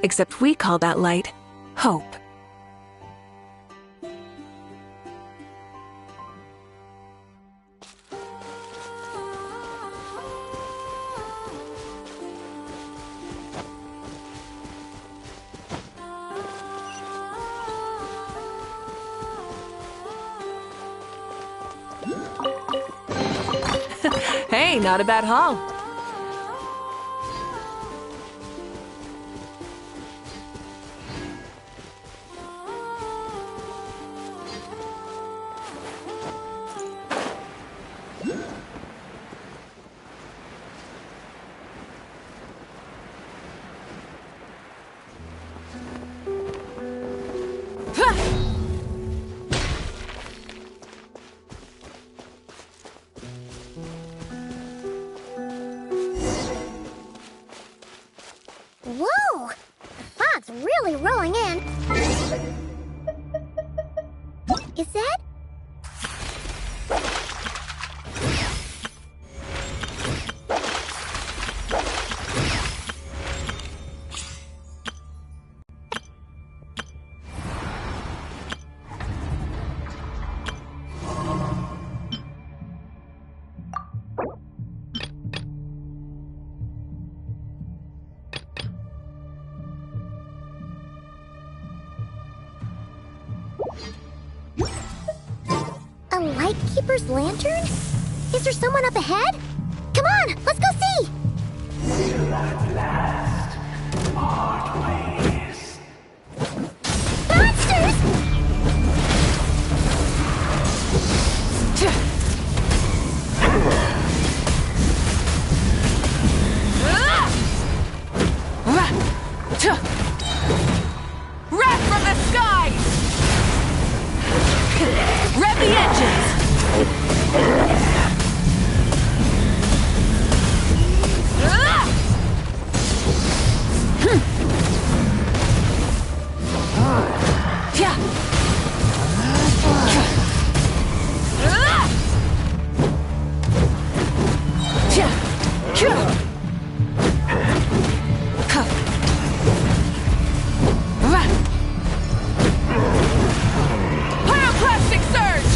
Except we call that light hope. Hey, not a bad haul. Whoa! The fog's really rolling in. Is that? A lightkeeper's lantern? Is there someone up ahead? Come on, let's go see! Till at last part ways. Monsters! Wrath from the skies! Rev the engines! Pyroclastic surge!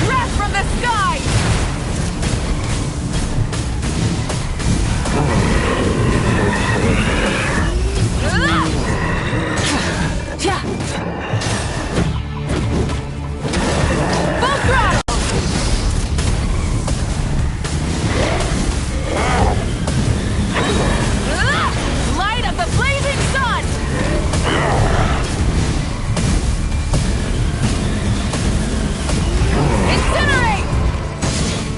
Wrath from the skies! Full throttle! Light of the blazing sun! Incinerate!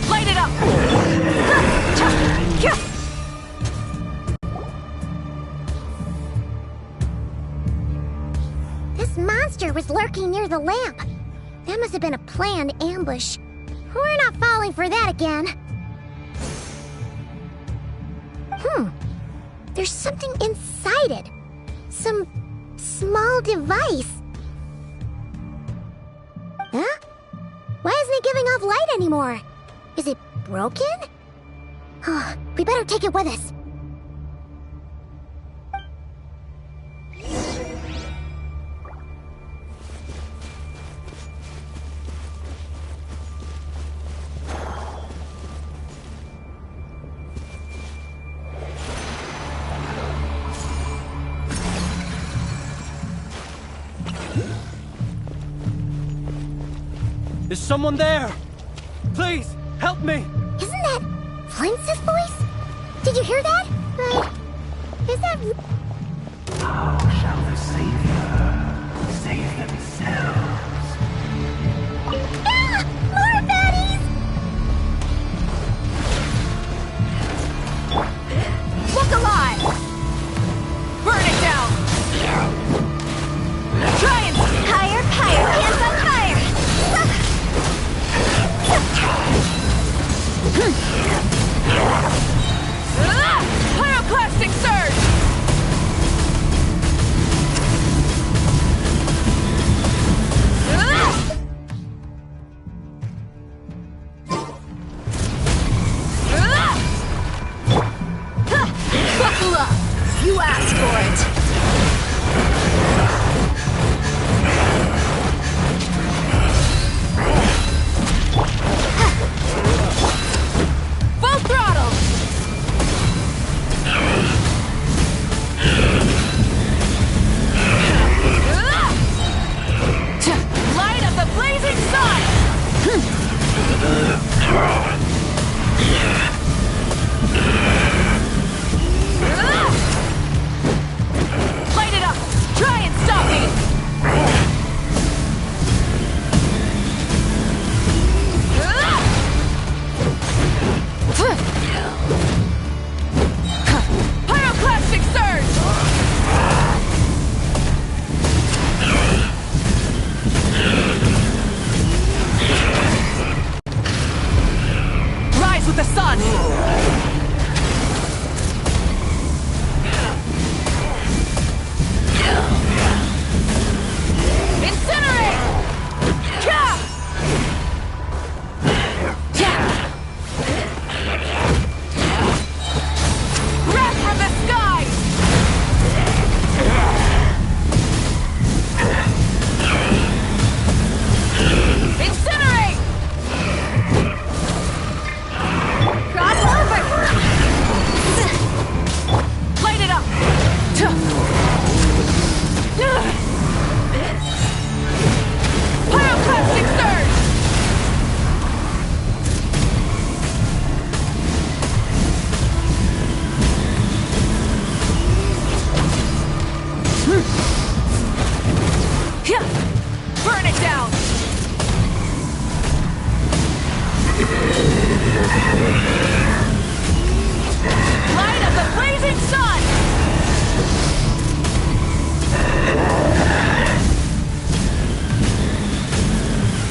Light it up! This monster was lurking near the lamp. That must have been a planned ambush. We're not falling for that again. There's something inside it. Some small device. Huh? Why isn't it giving off light anymore? Is it broken? We better take it with us. Is someone there? Please, help me! Isn't that Flintz's voice? Did you hear that? Is that... How shall the Savior save themselves? Ah! More baddies! Look alive! Burn it down! Try and... Higher, higher, hands on fire! You asked for it! Full throttle! Light of the blazing sun! Light it up! Try and stop me! Pyroclastic surge! Rise with the sun! Incinerate! Ka! Wrath from the skies! Incinerate! Cross over! Light it up! Pyroclastic surge! Burn it down! Light of the blazing sun!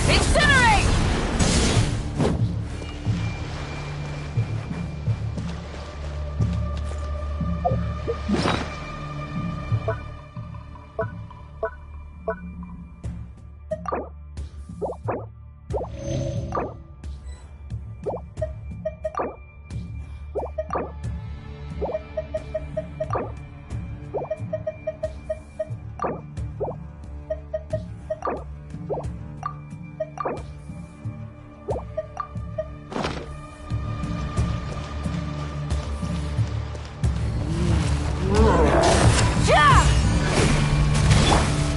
Incinerate!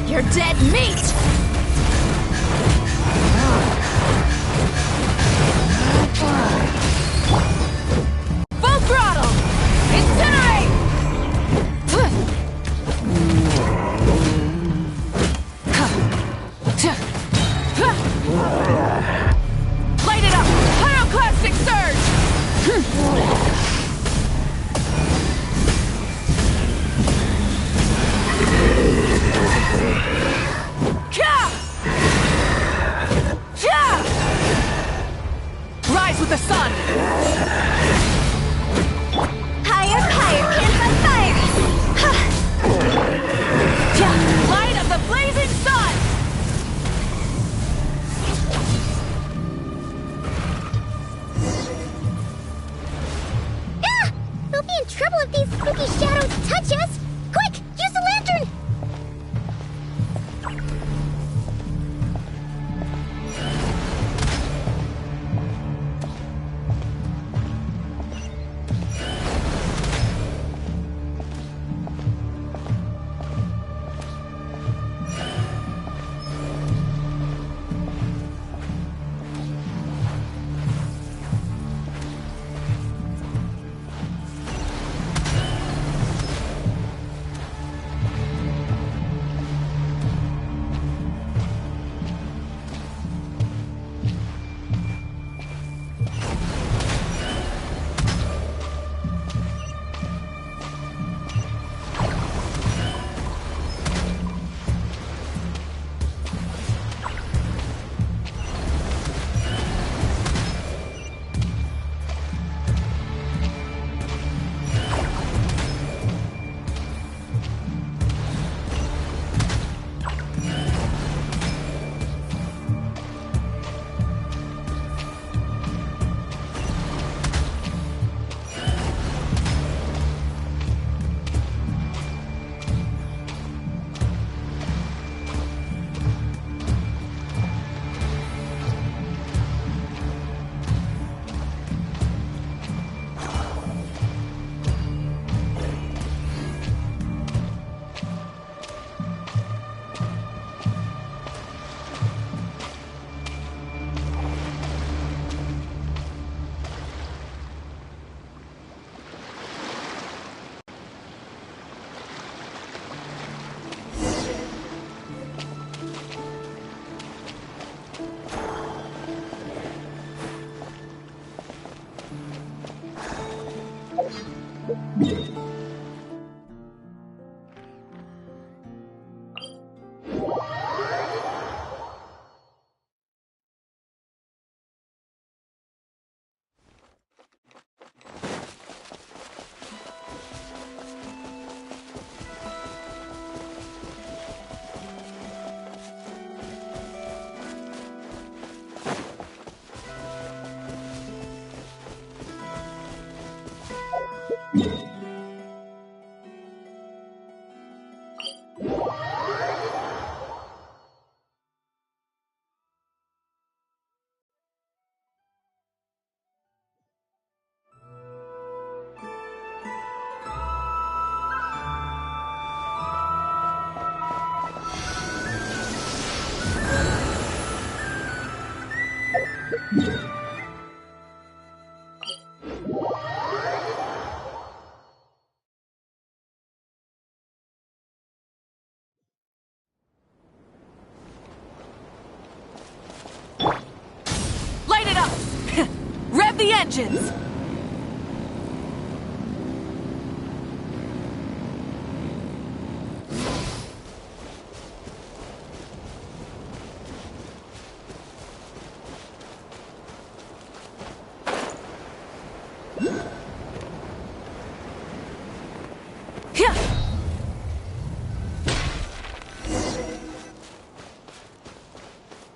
You're dead meat! Full throttle! Incinerate! Light it up! Pyroclastic surge! Rise with the sun! Higher, higher, can't fight fire! Light of the blazing sun! Ah! We'll be in trouble if these spooky shadows touch us! Quick, use the lantern! Light it up! Rev the engines!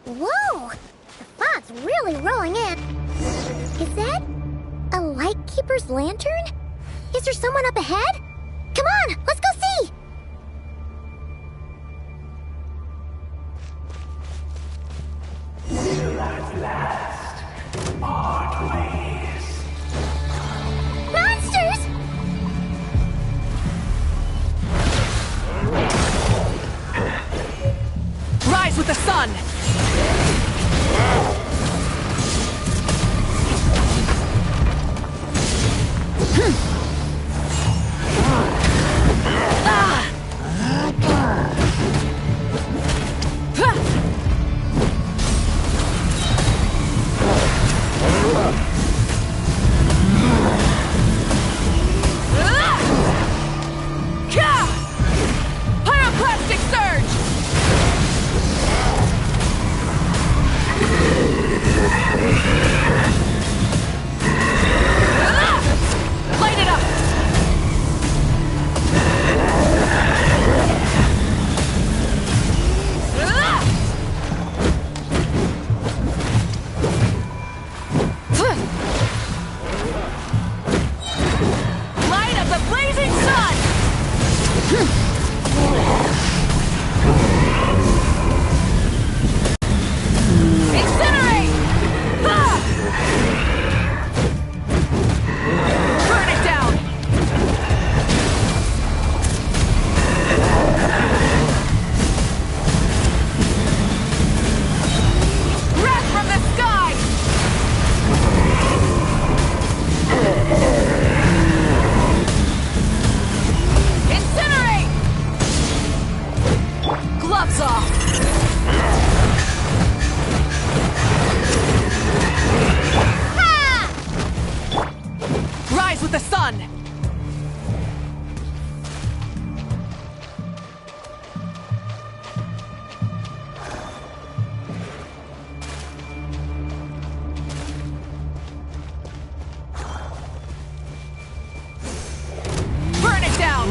Whoa! The fog's really rolling in. Is that a lightkeeper's lantern? Is there someone up ahead? Come on, let's go see! Will at last part ways. Monsters! Rise with the sun! Pyroclastic surge! Light it up! Light up the blazing sun! Incinerate! Burn it down! Wrath from the sky! Incinerate! Gloves off! Rise with the sun! Burn it down!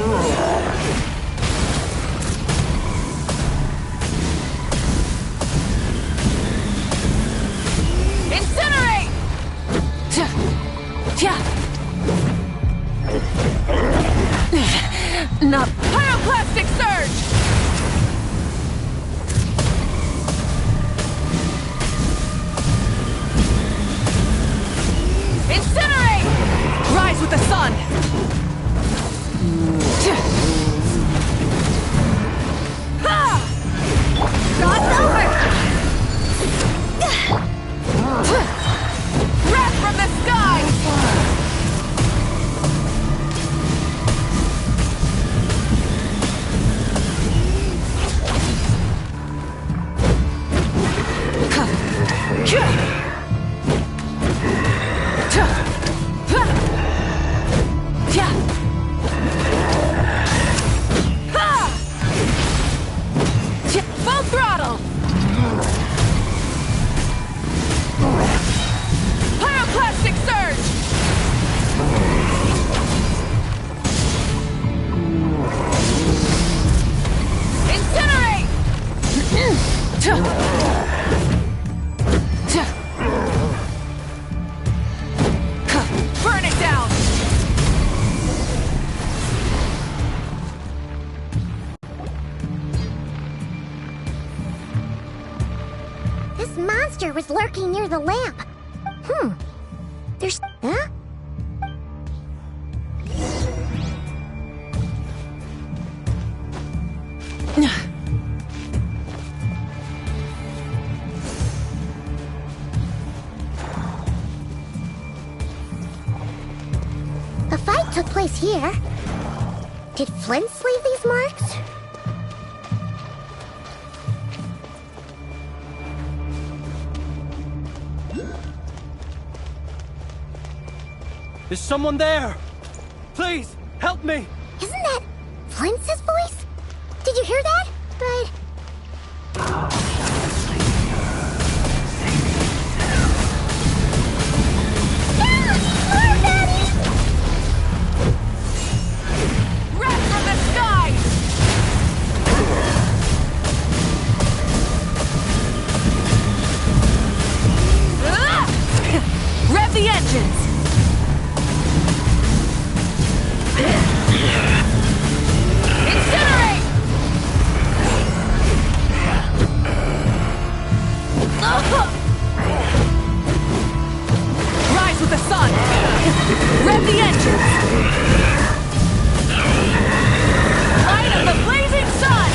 Incinerate! Not pyroclastic surge! Incinerate! Rise with the sun! God's over! Wrath from the sky! monster was lurking near the lamp. There's... Huh? A fight took place here. Did Flint's leave these marks? Is someone there? Please, help me! Isn't that Flint's voice? Did you hear that? Right. Wrath from the sky! Rev the engines! Incinerate! Rise with the sun! Rev the engines! Light of the blazing sun!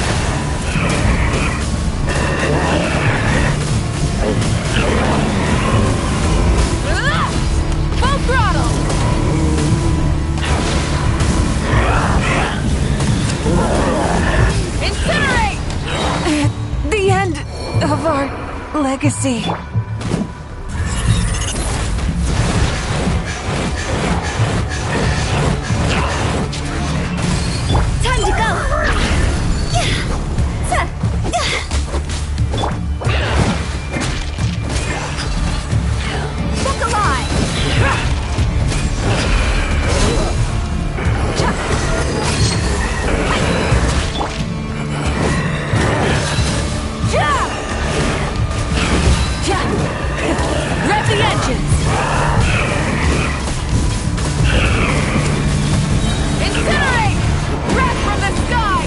Full throttle! Incinerate! The end of our legacy. Time to go! Look alive! Rev the engines! Incinerate! Wrath from the sky!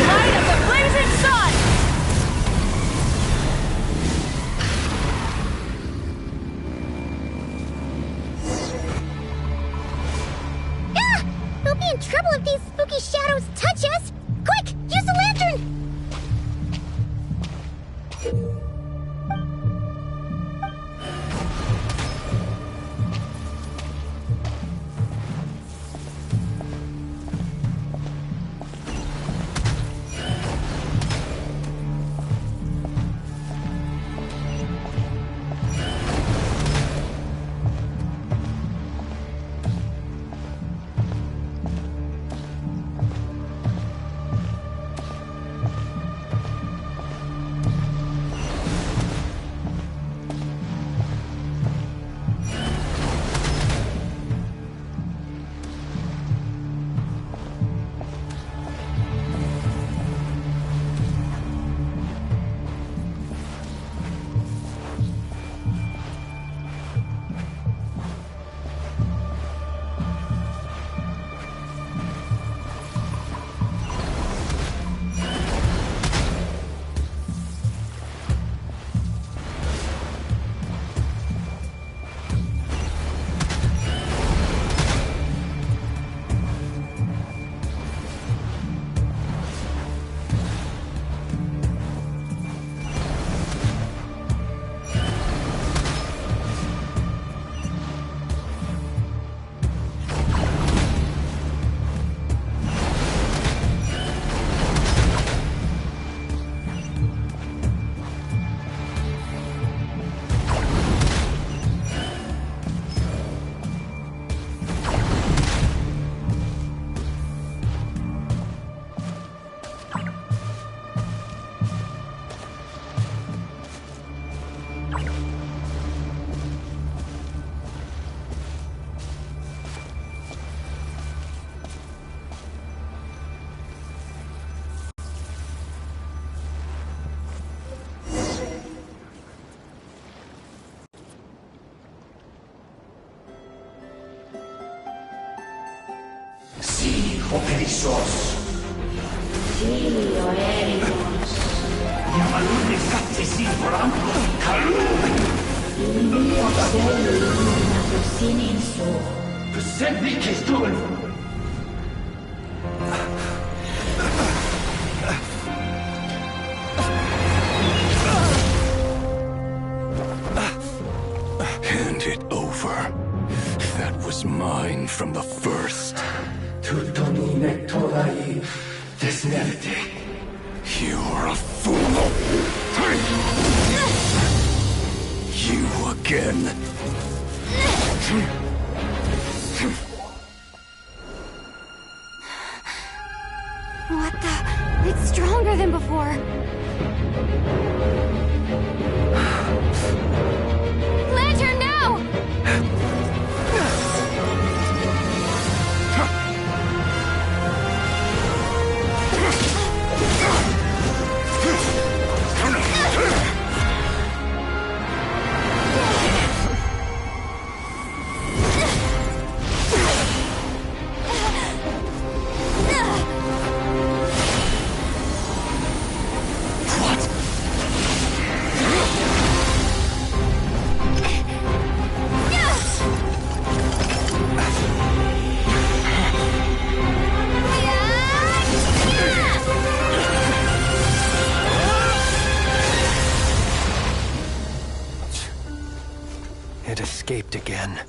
Light of the blazing sun! We'll be in trouble if these spooky shadows touch us! Quick, use the lantern! hijo perezoso. Silio eremos. Yamalune katesi brambo kalu. Ilio seluna sininso. Besenvi kestul. Hand it over. That was mine from the first. Tutonine torai desnerte. You're a fool. You again. What the? It's stronger than before. Lantern, now! It escaped again.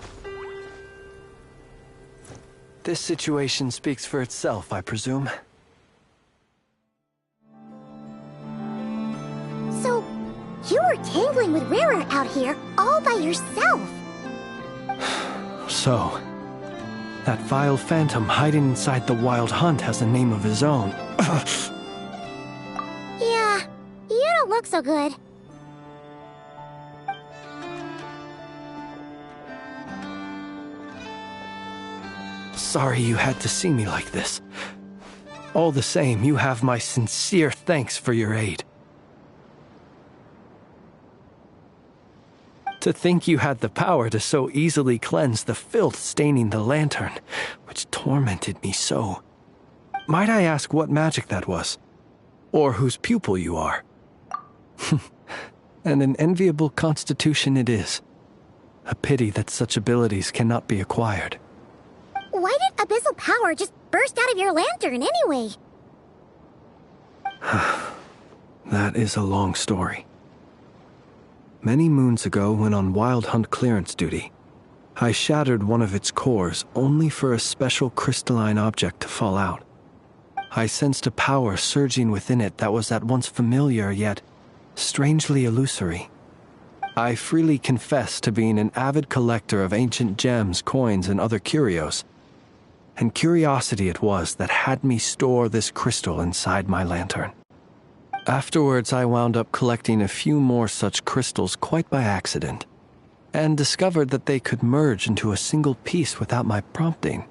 This situation speaks for itself, I presume. So, you were tangling with Rara out here all by yourself. So, that vile phantom hiding inside the Wild Hunt has a name of his own. Yeah, you don't look so good. Sorry you had to see me like this. All the same, you have my sincere thanks for your aid. To think you had the power to so easily cleanse the filth staining the lantern, which tormented me so. Might I ask what magic that was? Or whose pupil you are? And an enviable constitution it is. A pity that such abilities cannot be acquired. Why did abyssal power just burst out of your lantern anyway? That is a long story. Many moons ago, when on Wild Hunt clearance duty, I shattered one of its cores only for a special crystalline object to fall out. I sensed a power surging within it that was at once familiar yet strangely illusory. I freely confess to being an avid collector of ancient gems, coins, and other curios. And curiosity it was that had me store this crystal inside my lantern. Afterwards, I wound up collecting a few more such crystals quite by accident, and discovered that they could merge into a single piece without my prompting.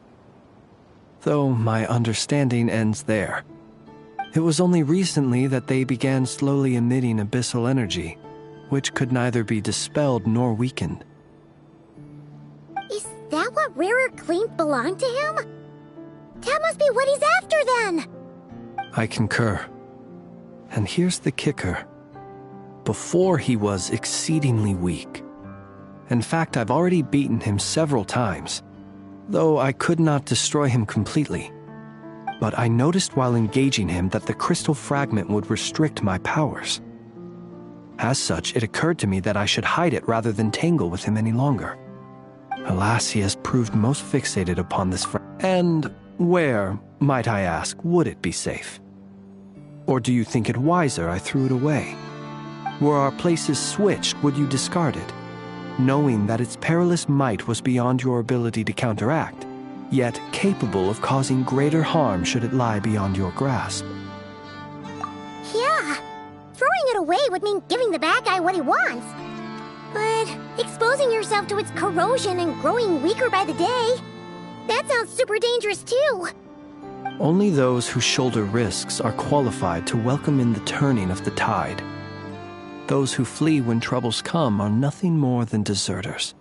Though my understanding ends there. It was only recently that they began slowly emitting abyssal energy, which could neither be dispelled nor weakened. Is that what Rara claimed belonged to him? That must be what he's after then! I concur. And here's the kicker. Before he was exceedingly weak. In fact, I've already beaten him several times, though I could not destroy him completely. But I noticed while engaging him that the crystal fragment would restrict my powers. As such, it occurred to me that I should hide it rather than tangle with him any longer. Alas, he has proved most fixated upon this And where, might I ask, would it be safe? Or do you think it wiser I threw it away? Were our places switched, would you discard it, knowing that its perilous might was beyond your ability to counteract, yet capable of causing greater harm should it lie beyond your grasp? Yeah, throwing it away would mean giving the bad guy what he wants. But exposing yourself to its corrosion and growing weaker by the day, that sounds super dangerous too. Only those who shoulder risks are qualified to welcome in the turning of the tide. Those who flee when troubles come are nothing more than deserters.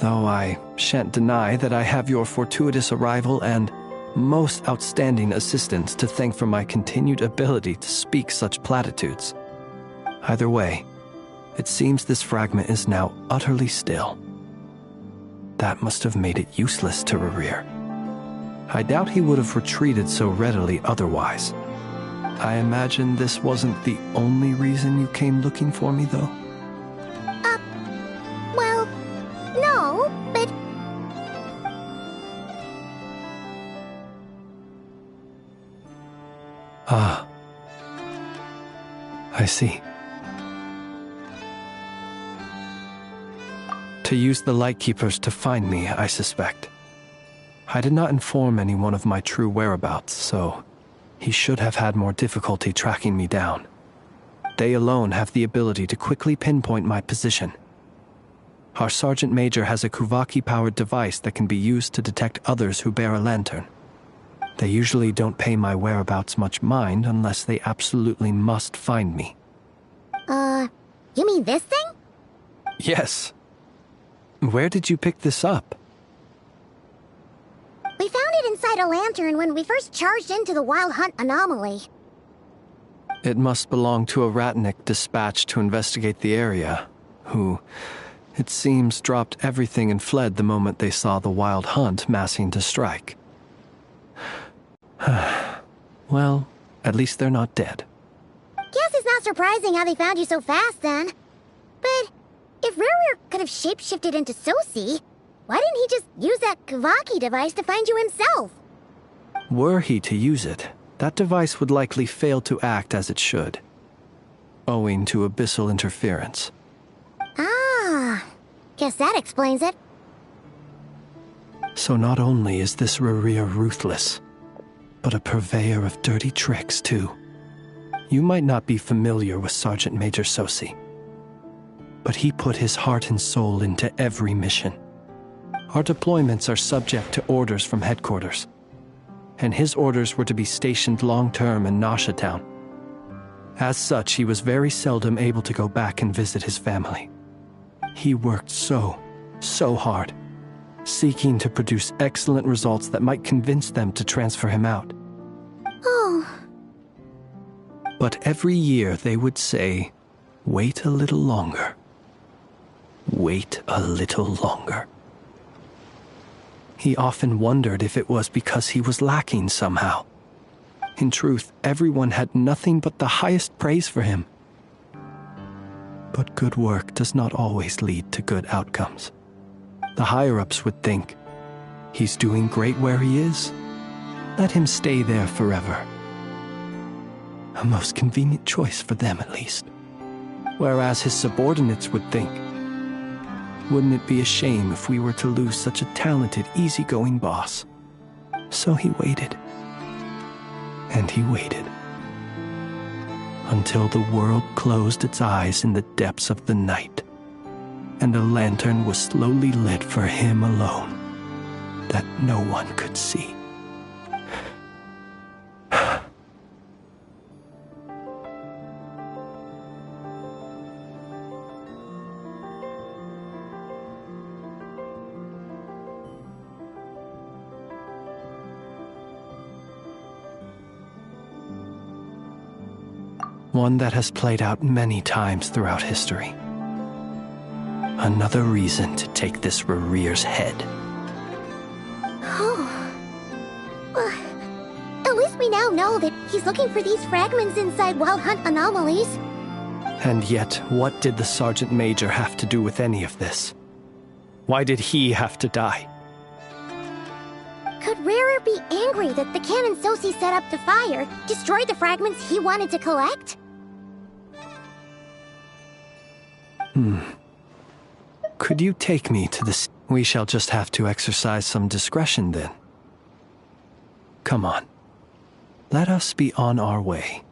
though I shan't deny that I have your fortuitous arrival and most outstanding assistance to thank for my continued ability to speak such platitudes. Either way, it seems this fragment is now utterly still. That must have made it useless to Rerir. I doubt he would have retreated so readily otherwise. I imagine this wasn't the only reason you came looking for me, though? Well, no, but... Ah. I see. To use the Lightkeepers to find me, I suspect. I did not inform anyone of my true whereabouts, so he should have had more difficulty tracking me down. They alone have the ability to quickly pinpoint my position. Our Sergeant Major has a Kuvaki-powered device that can be used to detect others who bear a lantern. They usually don't pay my whereabouts much mind unless they absolutely must find me. You mean this thing? Yes. Where did you pick this up? We found it inside a lantern when we first charged into the Wild Hunt anomaly. It must belong to a Ratnik dispatched to investigate the area, who, it seems, dropped everything and fled the moment they saw the Wild Hunt massing to strike. Well, at least they're not dead. Guess it's not surprising how they found you so fast, then. But if Rerir could have shapeshifted into Sosi, why didn't he just use that Kavaki device to find you himself? Were he to use it, that device would likely fail to act as it should, owing to abyssal interference. Ah, guess that explains it. So not only is this Rerir ruthless, but a purveyor of dirty tricks, too. You might not be familiar with Sergeant Major Sosi, but he put his heart and soul into every mission. Our deployments are subject to orders from headquarters, and his orders were to be stationed long-term in Nasha Town. As such, he was very seldom able to go back and visit his family. He worked so hard, seeking to produce excellent results that might convince them to transfer him out. Oh. But every year they would say, "Wait a little longer. Wait a little longer." He often wondered if it was because he was lacking somehow. In truth, everyone had nothing but the highest praise for him. But good work does not always lead to good outcomes. The higher-ups would think, he's doing great where he is. Let him stay there forever. A most convenient choice for them, at least. Whereas his subordinates would think, wouldn't it be a shame if we were to lose such a talented, easygoing boss? So he waited. And he waited. Until the world closed its eyes in the depths of the night, and a lantern was slowly lit for him alone, that no one could see. One that has played out many times throughout history. Another reason to take this Rerir's head. Oh. Well, at least we now know that he's looking for these fragments inside Wild Hunt anomalies. And yet, what did the Sergeant Major have to do with any of this? Why did he have to die? Could Rerir be angry that the cannon Sosi set up to fire destroyed the fragments he wanted to collect? Could you take me to the... We shall just have to exercise some discretion then. Come on. Let us be on our way.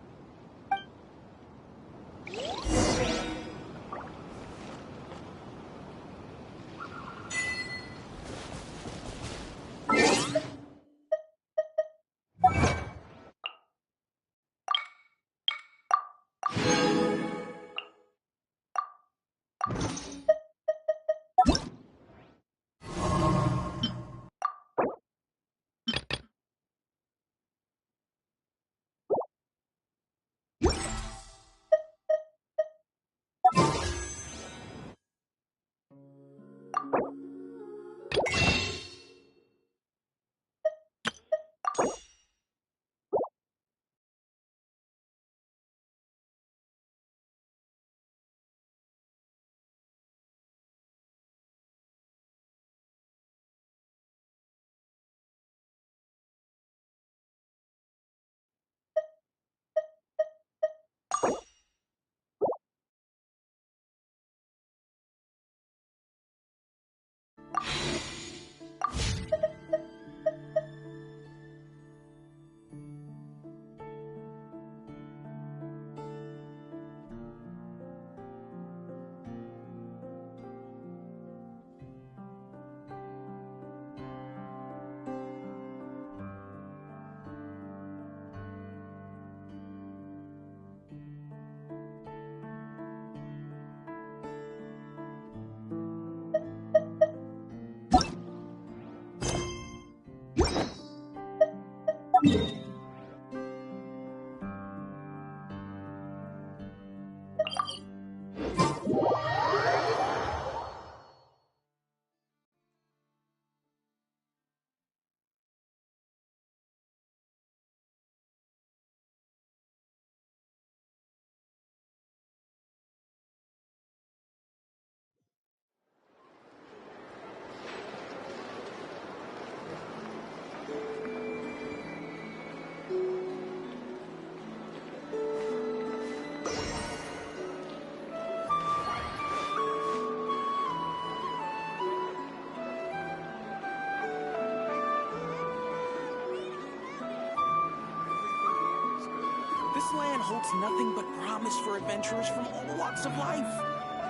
This land holds nothing but promise for adventurers from all walks of life.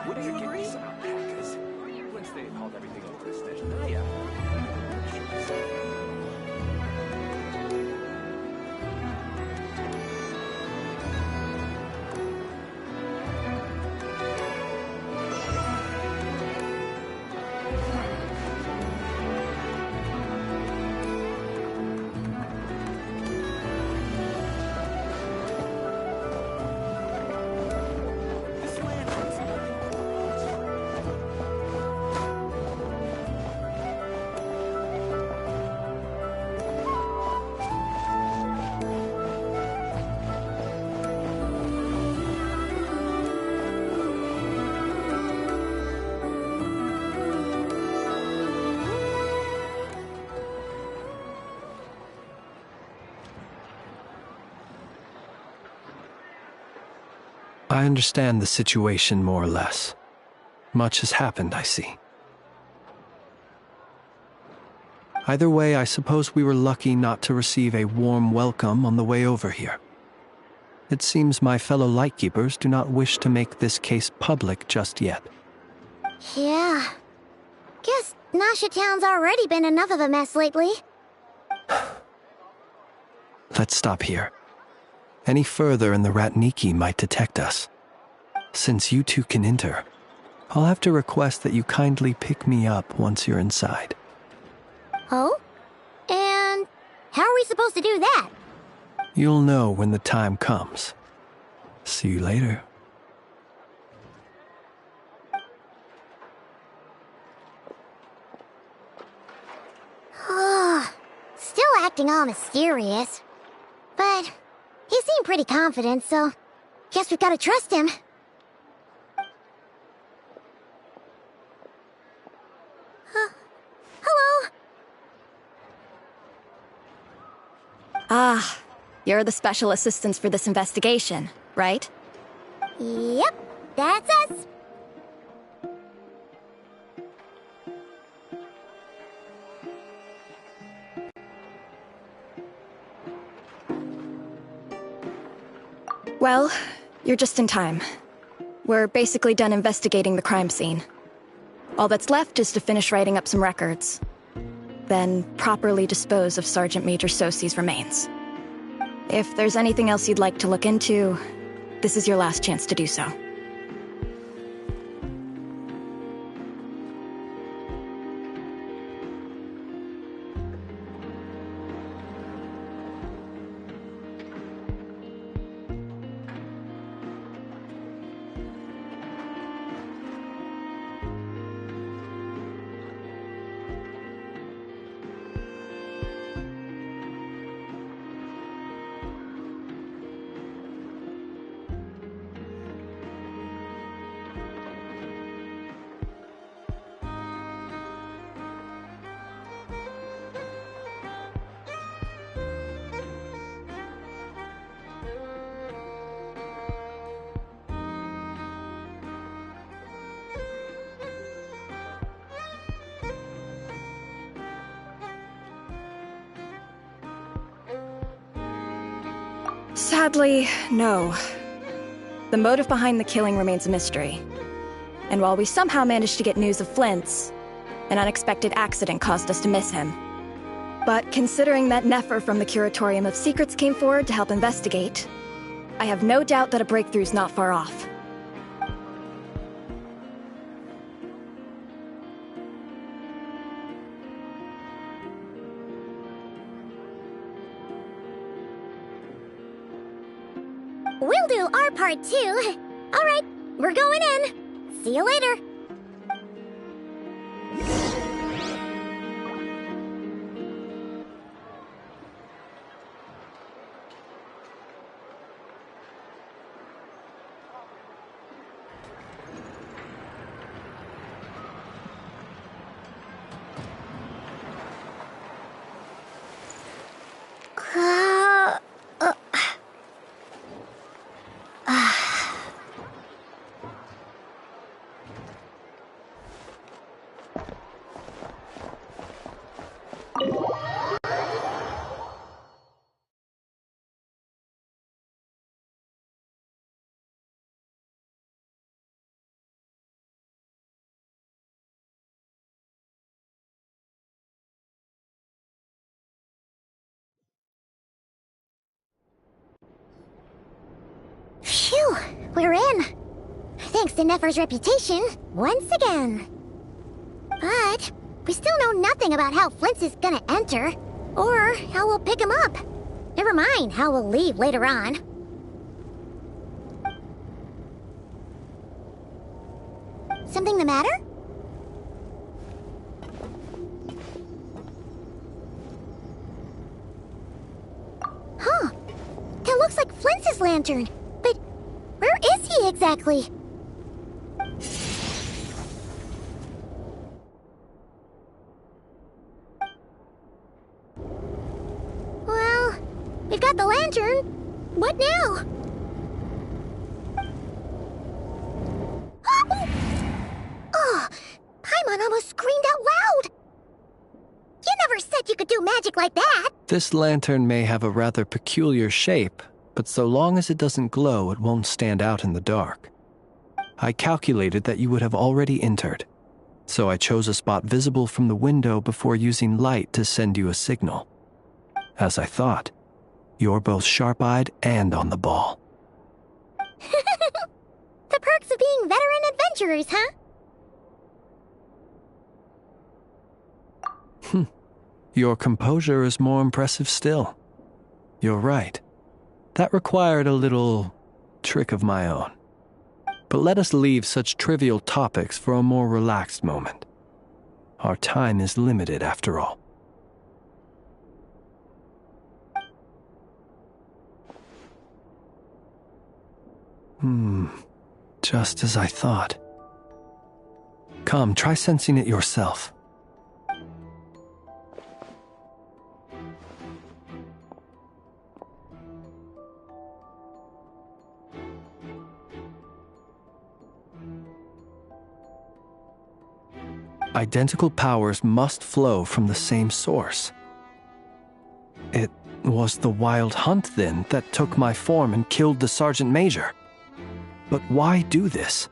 Would you agree? Once they hauled everything over to Snezhnaya. I understand the situation more or less. Much has happened, I see. Either way, I suppose we were lucky not to receive a warm welcome on the way over here. It seems my fellow Lightkeepers do not wish to make this case public just yet. Yeah. Guess Nasha Town's already been enough of a mess lately. Let's stop here. Any further and the Ratniki might detect us. Since you two can enter, I'll have to request that you kindly pick me up once you're inside. Oh? And how are we supposed to do that? You'll know when the time comes. See you later. Still acting all mysterious. But he seemed pretty confident, so guess we've got to trust him. Hello? Ah, you're the special assistants for this investigation, right? Yep, that's us. Well, you're just in time. We're basically done investigating the crime scene. All that's left is to finish writing up some records. Then properly dispose of Sergeant Major Sosi's remains. If there's anything else you'd like to look into, this is your last chance to do so. Sadly, no. The motive behind the killing remains a mystery. And while we somehow managed to get news of Flint's, an unexpected accident caused us to miss him. But considering that Nefer from the Curatorium of Secrets came forward to help investigate, I have no doubt that a breakthrough's not far off. We'll do our part too. All right, we're going in. See you later. Phew, we're in. Thanks to Nefer's reputation, once again. But we still know nothing about how Flint's is gonna enter, or how we'll pick him up. Never mind how we'll leave later on. Something the matter? Huh. That looks like Flint's lantern. But where is he exactly? Well, we've got the lantern. What now? Oh, Paimon almost screamed out loud. You never said you could do magic like that. This lantern may have a rather peculiar shape, but so long as it doesn't glow, it won't stand out in the dark. I calculated that you would have already entered, so I chose a spot visible from the window before using light to send you a signal. As I thought, you're both sharp-eyed and on the ball. The perks of being veteran adventurers, huh? Your composure is more impressive still. You're right. That required a little trick of my own. But let us leave such trivial topics for a more relaxed moment. Our time is limited, after all. Just as I thought. Come, try sensing it yourself. Identical powers must flow from the same source. It was the wild hunt, then, that took my form and killed the Sergeant Major. But why do this?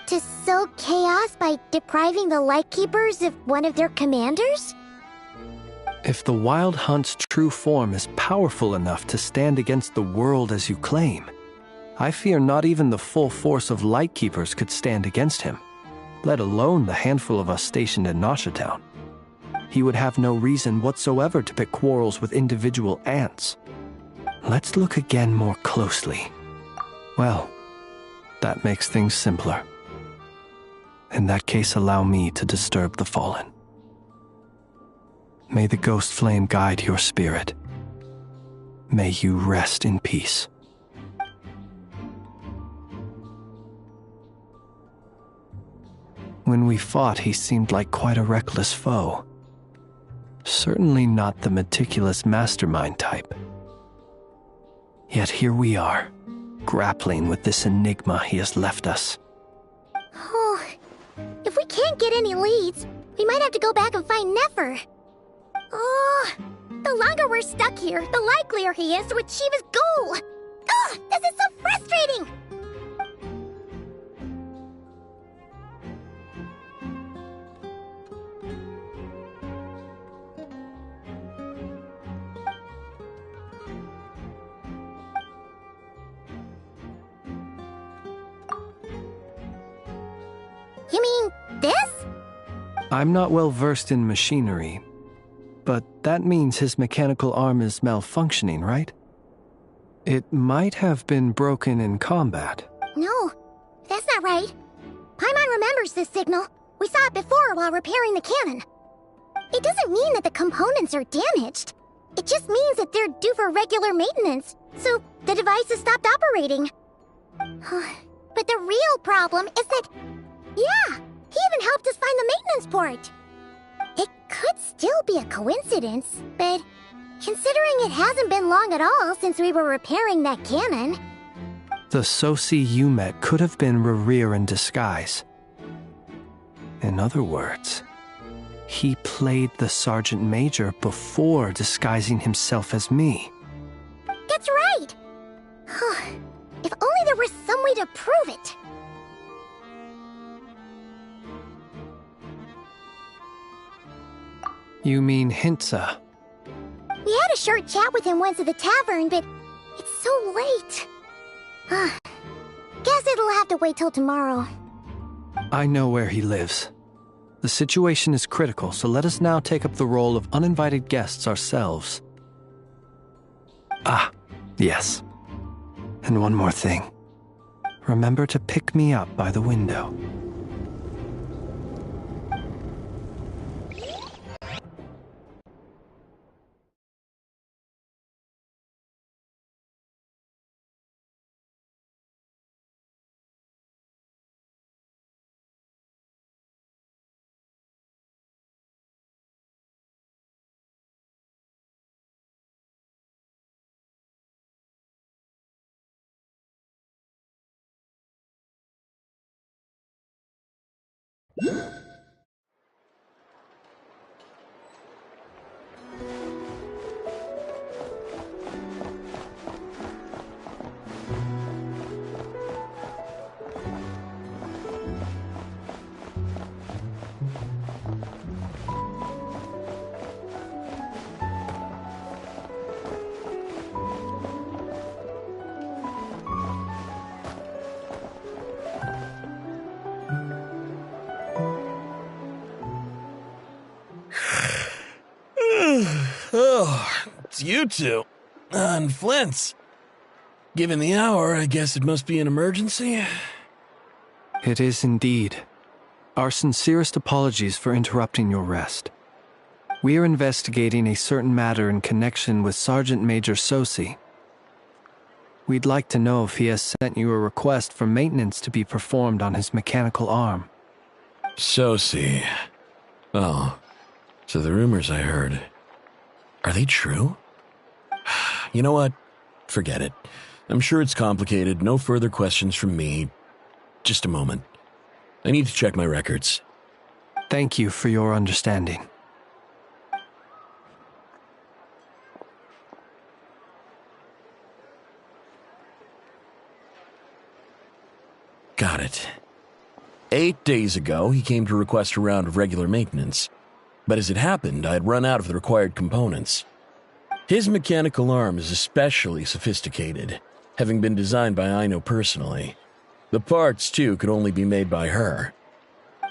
To sow chaos by depriving the Lightkeepers of one of their commanders? If the wild hunt's true form is powerful enough to stand against the world as you claim, I fear not even the full force of Lightkeepers could stand against him, let alone the handful of us stationed in Noshatown. He would have no reason whatsoever to pick quarrels with individual ants. Let's look again more closely. Well, that makes things simpler. In that case, allow me to disturb the fallen. May the ghost flame guide your spirit. May you rest in peace. When we fought, he seemed like quite a reckless foe. Certainly not the meticulous mastermind type. Yet here we are, grappling with this enigma he has left us. Oh, if we can't get any leads, we might have to go back and find Nefer. Oh, the longer we're stuck here, the likelier he is to achieve his goal. Ugh, this is so frustrating! You mean this? I'm not well versed in machinery, but that means his mechanical arm is malfunctioning, right? It might have been broken in combat. No, that's not right. Paimon remembers this signal. We saw it before while repairing the cannon. It doesn't mean that the components are damaged. It just means that they're due for regular maintenance, so the device has stopped operating. But the real problem is that... Yeah, he even helped us find the maintenance port. It could still be a coincidence, but considering it hasn't been long at all since we were repairing that cannon... The Sosi you met could have been Rerir in disguise. In other words, he played the Sergeant Major before disguising himself as me. That's right! If only there was some way to prove it. You mean Hintsa? We had a short chat with him once at the tavern, but it's so late. Guess it'll have to wait till tomorrow. I know where he lives. The situation is critical, so let us now take up the role of uninvited guests ourselves. Ah, yes. And one more thing. Remember to pick me up by the window. Oh, it's you two. And Flint's. Given the hour, I guess it must be an emergency. It is indeed. Our sincerest apologies for interrupting your rest. We are investigating a certain matter in connection with Sergeant Major Sosi. We'd like to know if he has sent you a request for maintenance to be performed on his mechanical arm. Sosi. Oh, so the rumors I heard, are they true? You know what? Forget it. I'm sure it's complicated. No further questions from me. Just a moment. I need to check my records. Thank you for your understanding. Got it. 8 days ago, he came to request a round of regular maintenance. But as it happened, I had run out of the required components. His mechanical arm is especially sophisticated, having been designed by Aino personally. The parts, too, could only be made by her.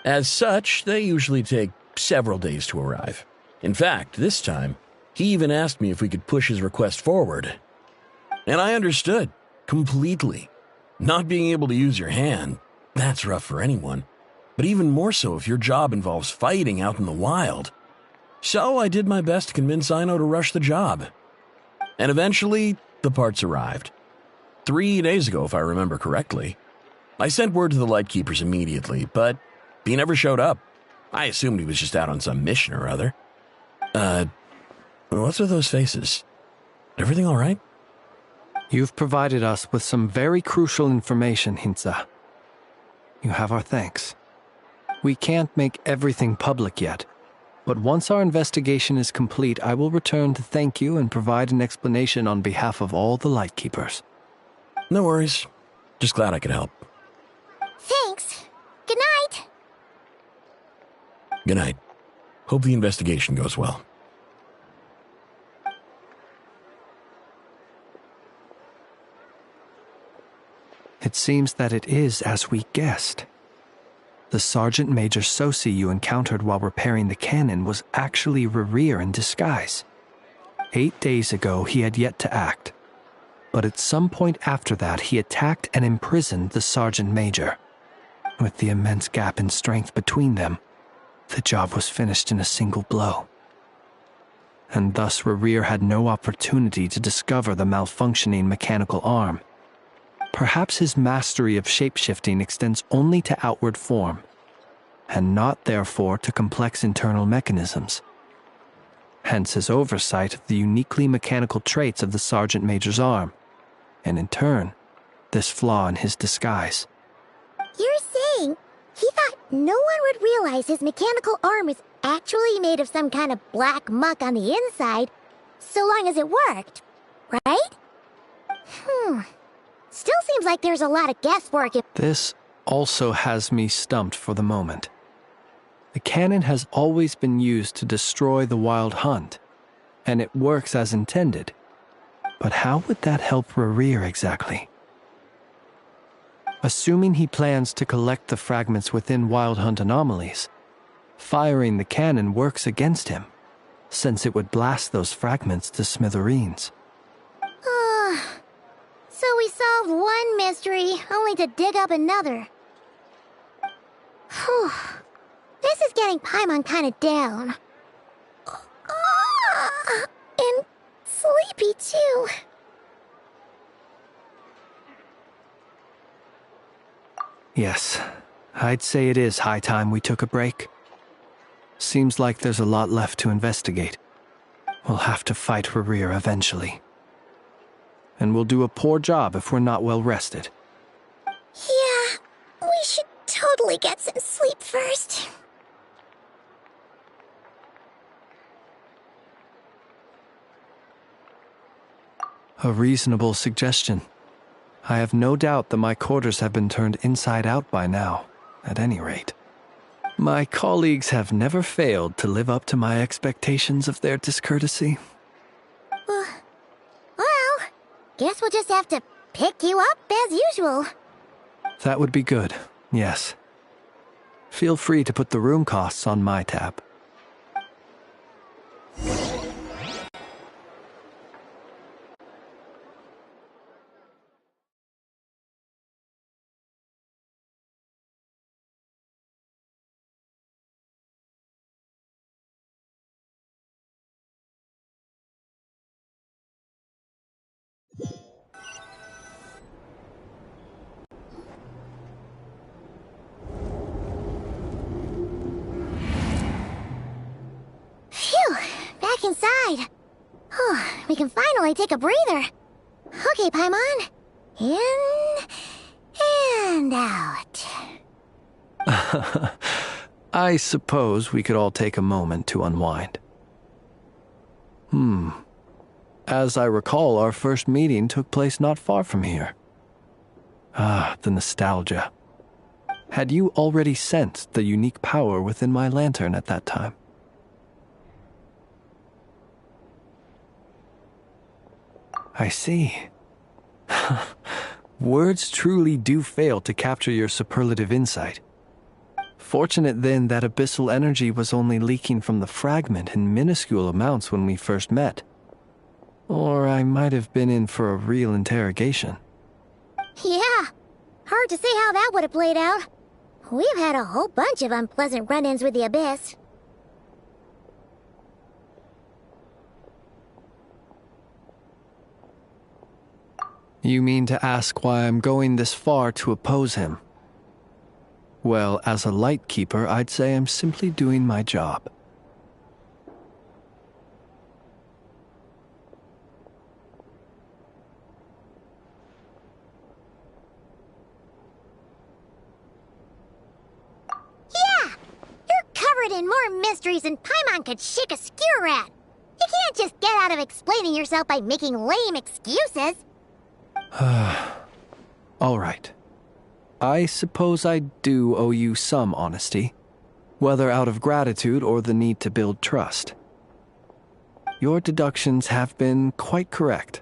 As such, they usually take several days to arrive. In fact, this time, he even asked me if we could push his request forward. And I understood, completely. Not being able to use your hand, that's rough for anyone. But even more so if your job involves fighting out in the wild. So I did my best to convince Aino to rush the job. And eventually, the parts arrived. 3 days ago, if I remember correctly. I sent word to the Lightkeepers immediately, but he never showed up. I assumed he was just out on some mission or other. What's with those faces? Everything all right? You've provided us with some very crucial information, Hintsa. You have our thanks. We can't make everything public yet, but once our investigation is complete, I will return to thank you and provide an explanation on behalf of all the Lightkeepers. No worries. Just glad I could help. Thanks. Good night. Good night. Hope the investigation goes well. It seems that it is as we guessed. The Sergeant Major Sosi you encountered while repairing the cannon was actually Rerir in disguise. 8 days ago, he had yet to act. But at some point after that, he attacked and imprisoned the sergeant major. With the immense gap in strength between them, the job was finished in a single blow. And thus Rerir had no opportunity to discover the malfunctioning mechanical arm. Perhaps his mastery of shapeshifting extends only to outward form, and not therefore to complex internal mechanisms. Hence his oversight of the uniquely mechanical traits of the sergeant major's arm, and in turn, this flaw in his disguise. You're saying he thought no one would realize his mechanical arm is actually made of some kind of black muck on the inside, so long as it worked, right? Still seems like there's a lot of guesswork. This also has me stumped for the moment. The cannon has always been used to destroy the wild hunt, and it works as intended. But how would that help Rerir exactly? Assuming he plans to collect the fragments within wild hunt anomalies, firing the cannon works against him, since it would blast those fragments to smithereens. So we solved one mystery, only to dig up another. Whew. This is getting Paimon kinda down. And sleepy too. Yes, I'd say it is high time we took a break. Seems like there's a lot left to investigate. We'll have to fight Rerir eventually. And we'll do a poor job if we're not well rested. Yeah, we should totally get some sleep first. A reasonable suggestion. I have no doubt that my quarters have been turned inside out by now, at any rate. My colleagues have never failed to live up to my expectations of their discourtesy. Well, guess we'll just have to pick you up as usual. That would be good, yes. Feel free to put the room costs on my tab. Phew, back inside. We can finally take a breather. Okay, Paimon. In and out. I suppose we could all take a moment to unwind. As I recall, our first meeting took place not far from here. The nostalgia. Had you already sensed the unique power within my lantern at that time? I see. Words truly do fail to capture your superlative insight. Fortunate then that abyssal energy was only leaking from the fragment in minuscule amounts when we first met. Or I might have been in for a real interrogation. Yeah, hard to say how that would have played out. We've had a whole bunch of unpleasant run-ins with the Abyss. You mean to ask why I'm going this far to oppose him? Well, as a light keeper, I'd say I'm simply doing my job. Yeah! You're covered in more mysteries than Paimon could shake a skewer at. You can't just get out of explaining yourself by making lame excuses. All right. I suppose I do owe you some honesty, whether out of gratitude or the need to build trust. Your deductions have been quite correct.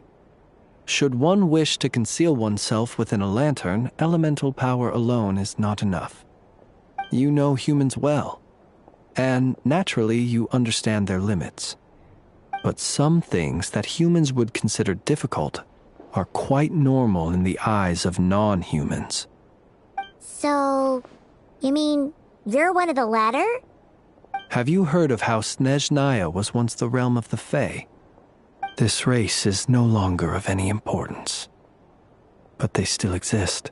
Should one wish to conceal oneself within a lantern, elemental power alone is not enough. You know humans well, and naturally you understand their limits. But some things that humans would consider difficult are quite normal in the eyes of non-humans. So, you mean you're one of the latter? Have you heard of how Snezhnaya was once the realm of the Fae? This race is no longer of any importance, but they still exist,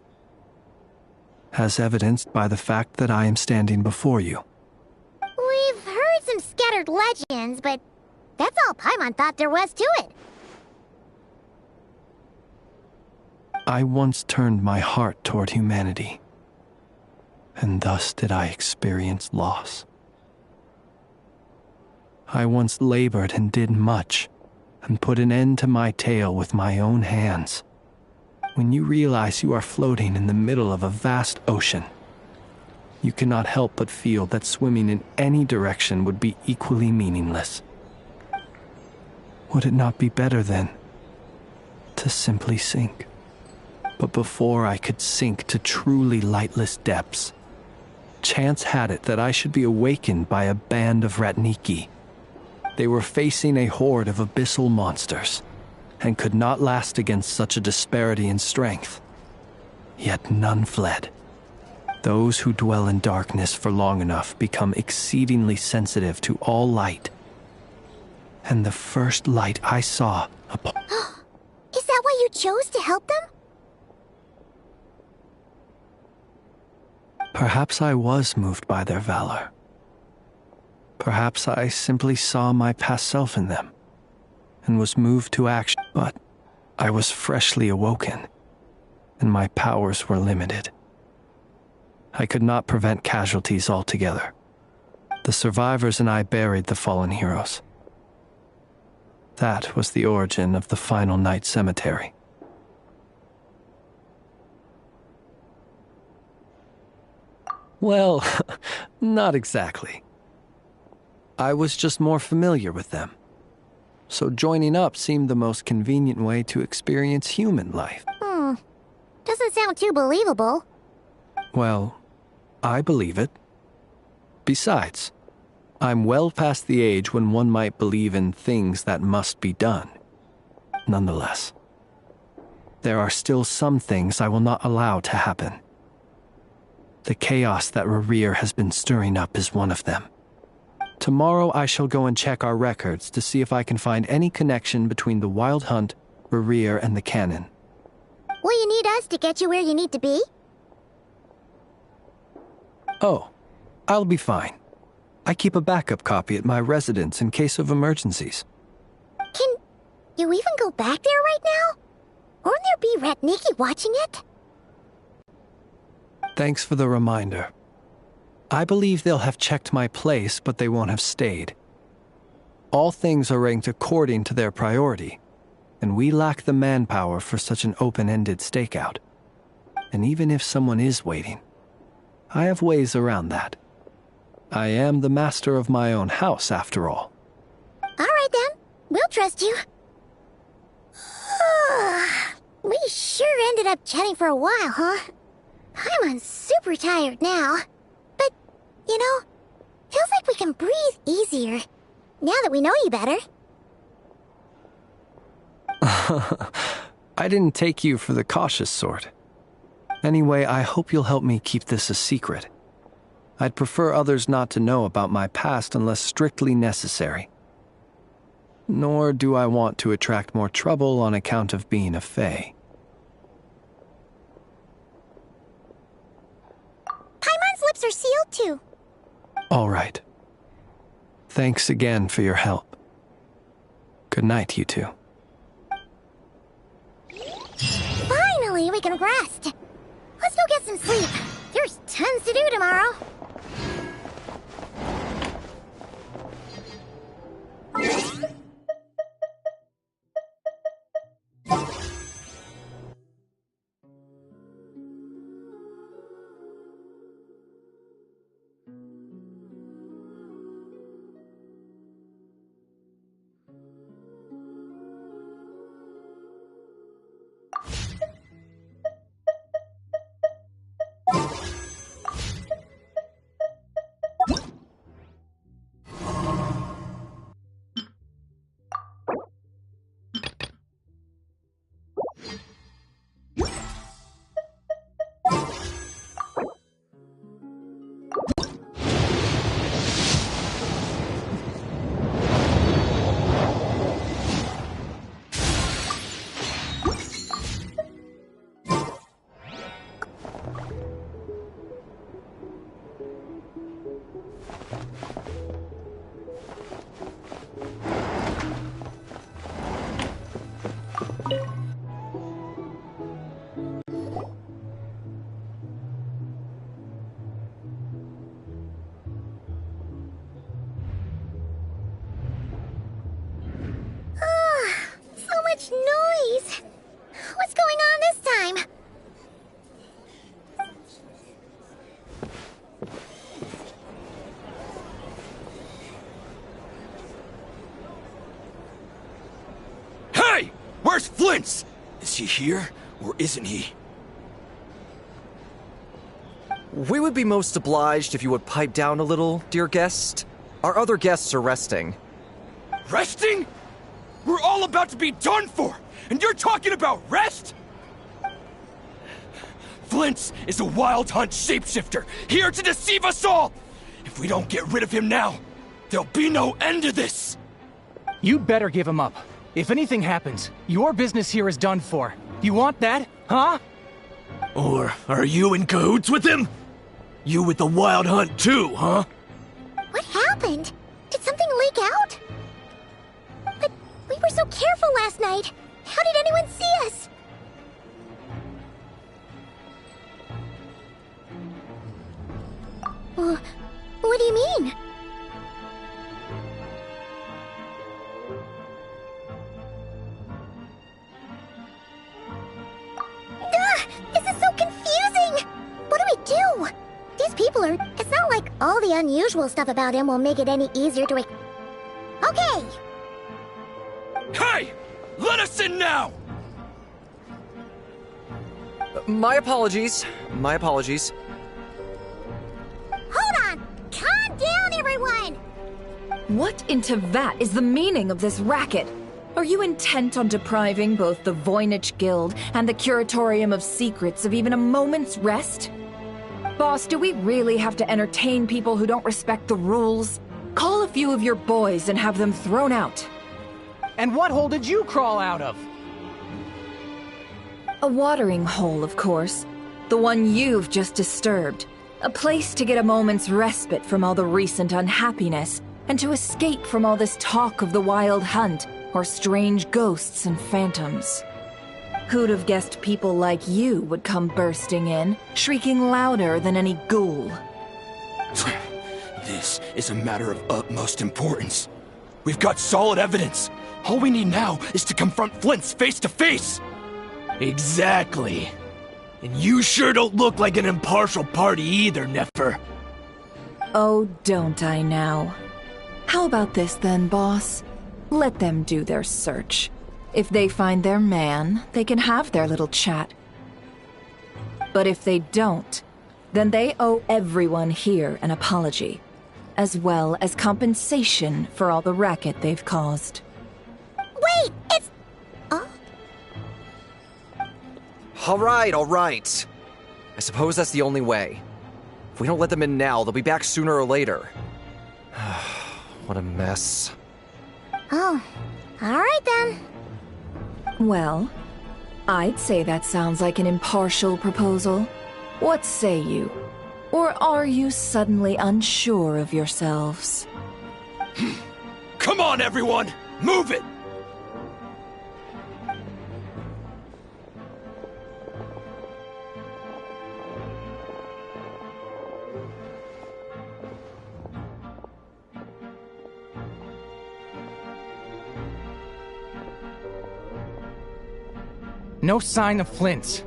as evidenced by the fact that I am standing before you. We've heard some scattered legends, but that's all Paimon thought there was to it. I once turned my heart toward humanity, and thus did I experience loss. I once labored and did much, and put an end to my tale with my own hands. When you realize you are floating in the middle of a vast ocean, you cannot help but feel that swimming in any direction would be equally meaningless. Would it not be better, then, to simply sink? But before I could sink to truly lightless depths, chance had it that I should be awakened by a band of Ratniki. They were facing a horde of abyssal monsters, and could not last against such a disparity in strength. Yet none fled. Those who dwell in darkness for long enough become exceedingly sensitive to all light. And the first light I saw upon... Is that why you chose to help them? Perhaps I was moved by their valor. Perhaps I simply saw my past self in them, and was moved to action, but I was freshly awoken, and my powers were limited. I could not prevent casualties altogether. The survivors and I buried the fallen heroes. That was the origin of the final night cemetery. Well, not exactly. I was just more familiar with them, so joining up seemed the most convenient way to experience human life. Doesn't sound too believable. Well, I believe it. Besides, I'm well past the age when one might believe in things that must be done. Nonetheless, there are still some things I will not allow to happen. The chaos that Rerir has been stirring up is one of them. Tomorrow I shall go and check our records to see if I can find any connection between the Wild Hunt, Rerir, and the Canon. Will you need us to get you where you need to be? Oh, I'll be fine. I keep a backup copy at my residence in case of emergencies. Can you even go back there right now? Won't there be Ratniki watching it? Thanks for the reminder. I believe they'll have checked my place, but they won't have stayed. All things are ranked according to their priority, and we lack the manpower for such an open-ended stakeout. And even if someone is waiting, I have ways around that. I am the master of my own house, after all. All right, then. We'll trust you. We sure ended up chatting for a while, huh? I'm super tired now. But, you know, feels like we can breathe easier, now that we know you better. I didn't take you for the cautious sort. Anyway, I hope you'll help me keep this a secret. I'd prefer others not to know about my past unless strictly necessary. Nor do I want to attract more trouble on account of being a Fae. Paimon's lips are sealed too. All right. Thanks again for your help. Good night, you two. Finally, we can rest. Let's go get some sleep. There's tons to do tomorrow. Where's Flint's? Is he here, or isn't he? We would be most obliged if you would pipe down a little, dear guest. Our other guests are resting. Resting? We're all about to be done for, and you're talking about rest? Flint's is a wild hunt shapeshifter, here to deceive us all! If we don't get rid of him now, there'll be no end to this! You'd better give him up. If anything happens, your business here is done for. You want that, huh? Or are you in cahoots with him? You with the wild hunt too, huh? What happened? Did something leak out? But we were so careful last night. How did anyone see us? What do you mean? This is so confusing! What do we do? These people are... It's not like all the unusual stuff about him will make it any easier to... Okay! Hey! Let us in now! My apologies. My apologies. Hold on! Calm down, everyone! What in Tevat is the meaning of this racket? Are you intent on depriving both the Voynich Guild and the Curatorium of Secrets of even a moment's rest? Boss, do we really have to entertain people who don't respect the rules? Call a few of your boys and have them thrown out. And what hole did you crawl out of? A watering hole, of course. The one you've just disturbed. A place to get a moment's respite from all the recent unhappiness, and to escape from all this talk of the wild hunt, or strange ghosts and phantoms. Who'd have guessed people like you would come bursting in, shrieking louder than any ghoul? This is a matter of utmost importance. We've got solid evidence. All we need now is to confront Flint's face to face. Exactly. And you sure don't look like an impartial party either, Nefer. Oh, don't I now? How about this then, boss? Let them do their search. If they find their man, they can have their little chat. But if they don't, then they owe everyone here an apology, as well as compensation for all the racket they've caused. Wait, it's... All right. I suppose that's the only way. If we don't let them in now, they'll be back sooner or later. What a mess. Oh, alright then. Well, I'd say that sounds like an impartial proposal. What say you? Or are you suddenly unsure of yourselves? Come on, everyone! Move it! No sign of Flint's.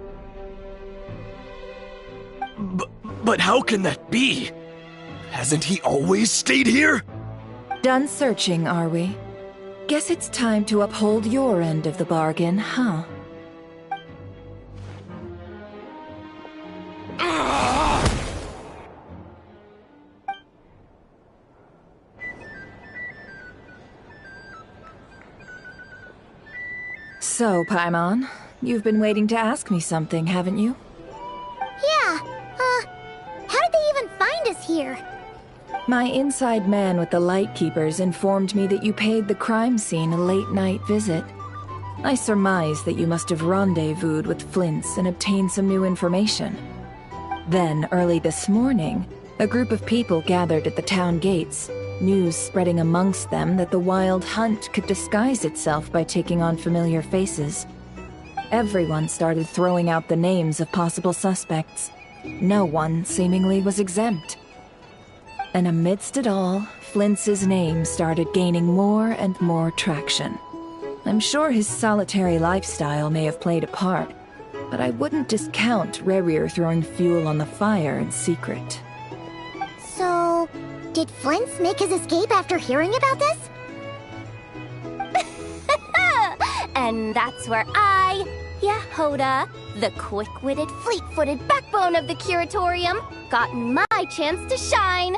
But how can that be? Hasn't he always stayed here? Done searching, are we? Guess it's time to uphold your end of the bargain, huh? So, Paimon, you've been waiting to ask me something, haven't you? Yeah, how did they even find us here? My inside man with the Lightkeepers informed me that you paid the crime scene a late-night visit. I surmise that you must have rendezvoused with Flint's and obtained some new information. Then, early this morning, a group of people gathered at the town gates, news spreading amongst them that the wild hunt could disguise itself by taking on familiar faces. Everyone started throwing out the names of possible suspects. No one, seemingly, was exempt. And amidst it all, Flint's name started gaining more and more traction. I'm sure his solitary lifestyle may have played a part, but I wouldn't discount Rerir throwing fuel on the fire in secret. So, did Flint's make his escape after hearing about this? And that's where I, Yehoda, the quick-witted, fleet-footed backbone of the Curatorium, got my chance to shine.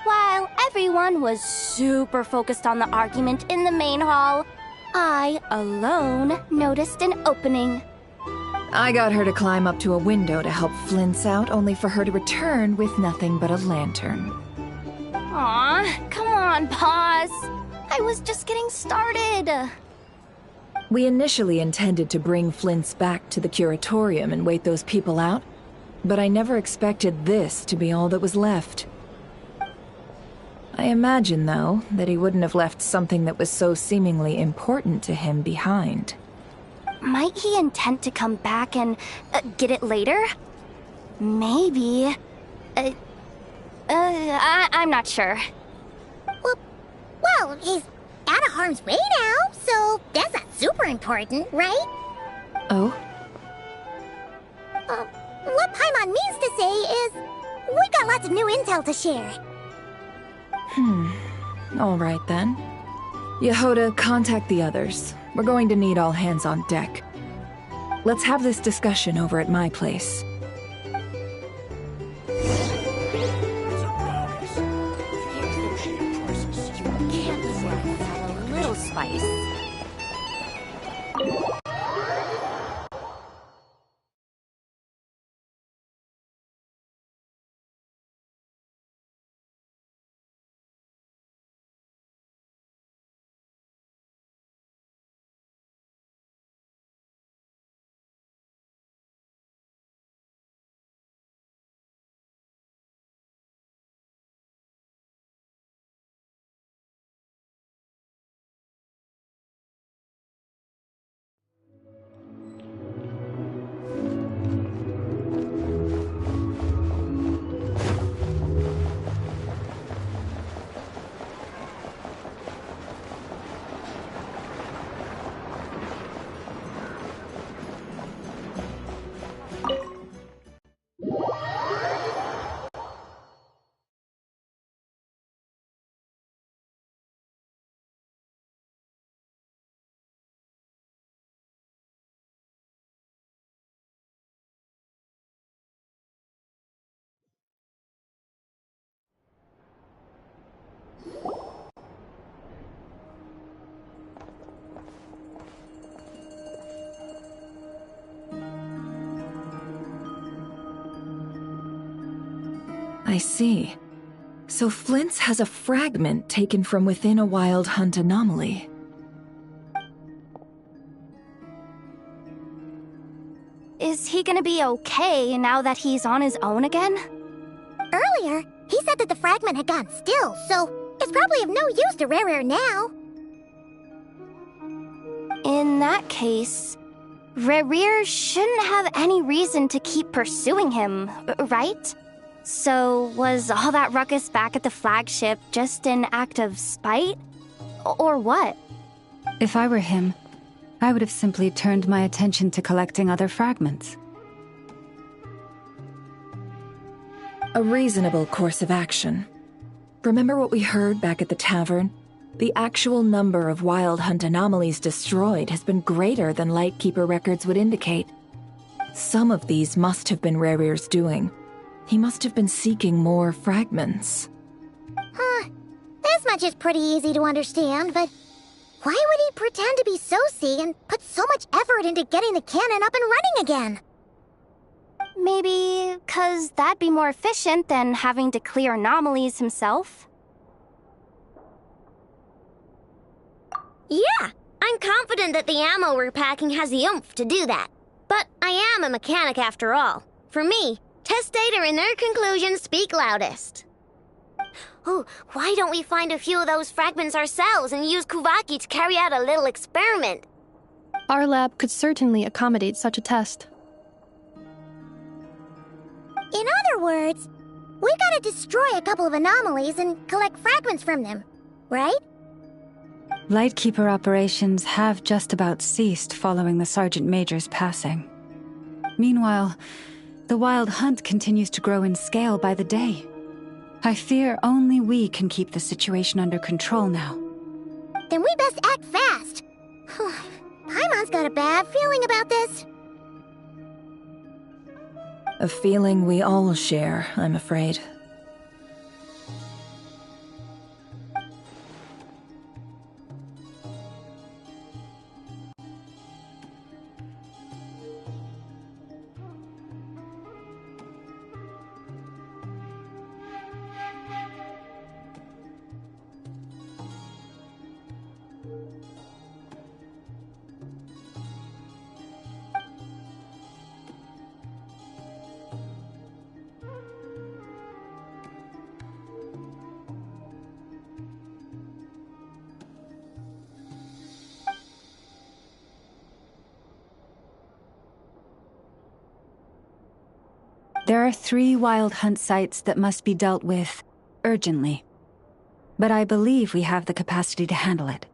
While everyone was super focused on the argument in the main hall, I, alone, noticed an opening. I got her to climb up to a window to help Flint's out, only for her to return with nothing but a lantern. Aw, come on, pause. I was just getting started. We initially intended to bring Flint's back to the Curatorium and wait those people out, but I never expected this to be all that was left. I imagine, though, that he wouldn't have left something that was so seemingly important to him behind. Might he intend to come back and get it later? Maybe. I'm not sure. Well, he's out of harm's way now, so that's not super important, right? Oh? What Paimon means to say is, we got lots of new intel to share. All right then. Yehoda, contact the others. We're going to need all hands on deck. Let's have this discussion over at my place. A little spice. I see. So Flint's has a fragment taken from within a wild hunt anomaly. Is he gonna be okay now that he's on his own again? Earlier, he said that the fragment had gone still, so it's probably of no use to Rare now. In that case, Rare shouldn't have any reason to keep pursuing him, right? So was all that ruckus back at the flagship just an act of spite? Or what? If I were him, I would have simply turned my attention to collecting other fragments. A reasonable course of action. Remember what we heard back at the tavern? The actual number of wild hunt anomalies destroyed has been greater than Lightkeeper records would indicate. Some of these must have been Rare's doing. He must have been seeking more fragments. This much is pretty easy to understand, but why would he pretend to be Soci and put so much effort into getting the cannon up and running again? Maybe 'cause that'd be more efficient than having to clear anomalies himself? Yeah, I'm confident that the ammo we're packing has the oomph to do that. But I am a mechanic after all. For me, test data and their conclusions speak loudest. Ooh, why don't we find a few of those fragments ourselves and use Kuvaki to carry out a little experiment? Our lab could certainly accommodate such a test. In other words, we gotta destroy a couple of anomalies and collect fragments from them, right? Lightkeeper operations have just about ceased following the Sergeant Major's passing. Meanwhile, the wild hunt continues to grow in scale by the day. I fear only we can keep the situation under control now. Then we best act fast. Everyone's got a bad feeling about this. A feeling we all share, I'm afraid. There are 3 wild hunt sites that must be dealt with urgently. But I believe we have the capacity to handle it.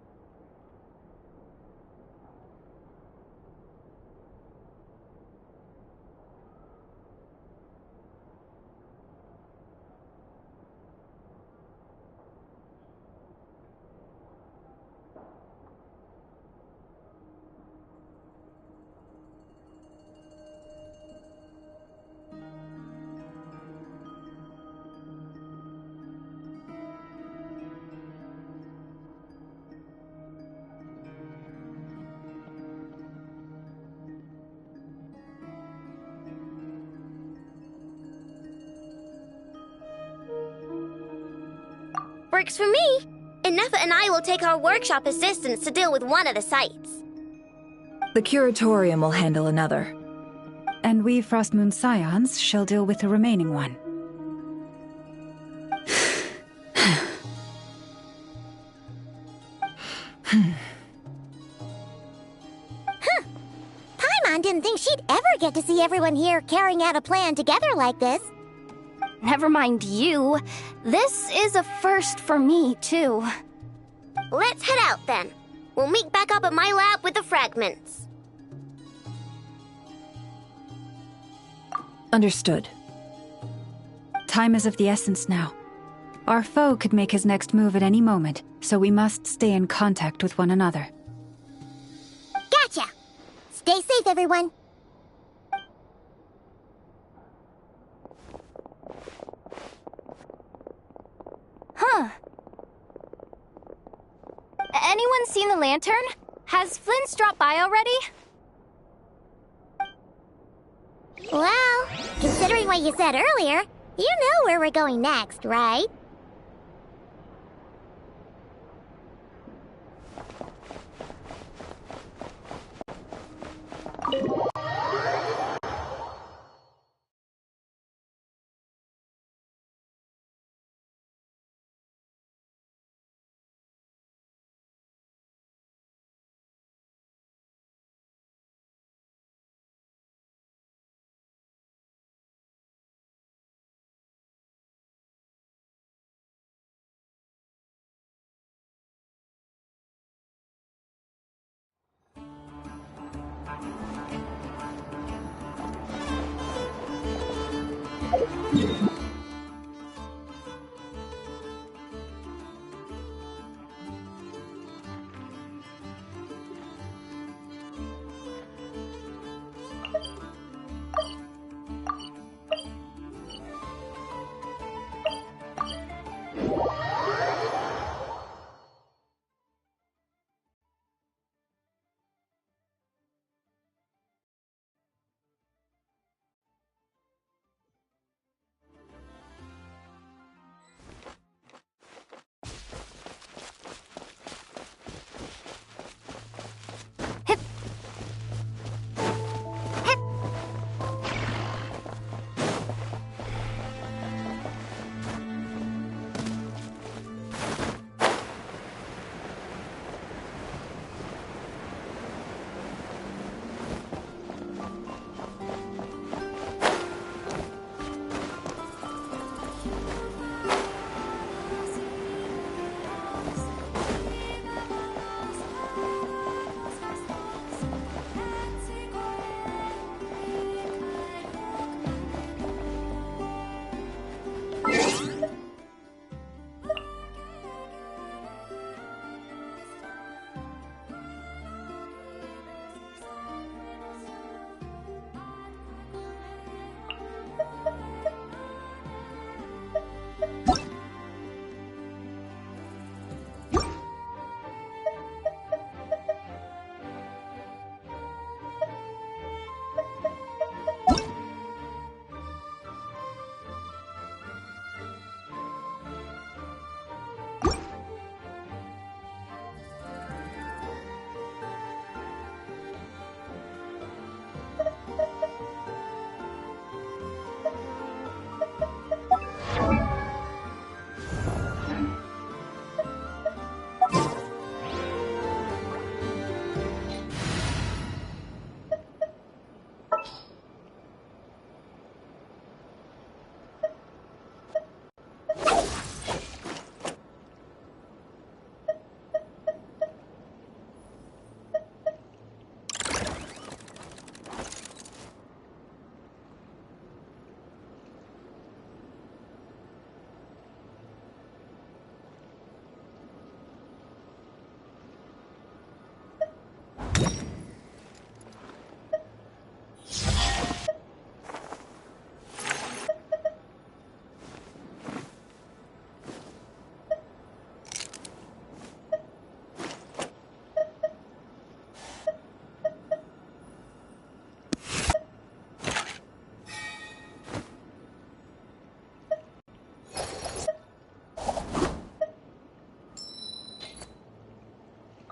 Works for me. Ineffa and I will take our workshop assistants to deal with one of the sites. The curatorium will handle another. And we Frostmoon Scions shall deal with the remaining one. Paimon didn't think she'd ever get to see everyone here carrying out a plan together like this. Never mind you. This is a first for me, too. Let's head out then. We'll meet back up at my lab with the fragments. Understood. Time is of the essence now. Our foe could make his next move at any moment, so we must stay in contact with one another. Gotcha! Stay safe, everyone. Huh. Anyone seen the lantern? Has Flint's dropped by already? Well, considering what you said earlier, you know where we're going next, right?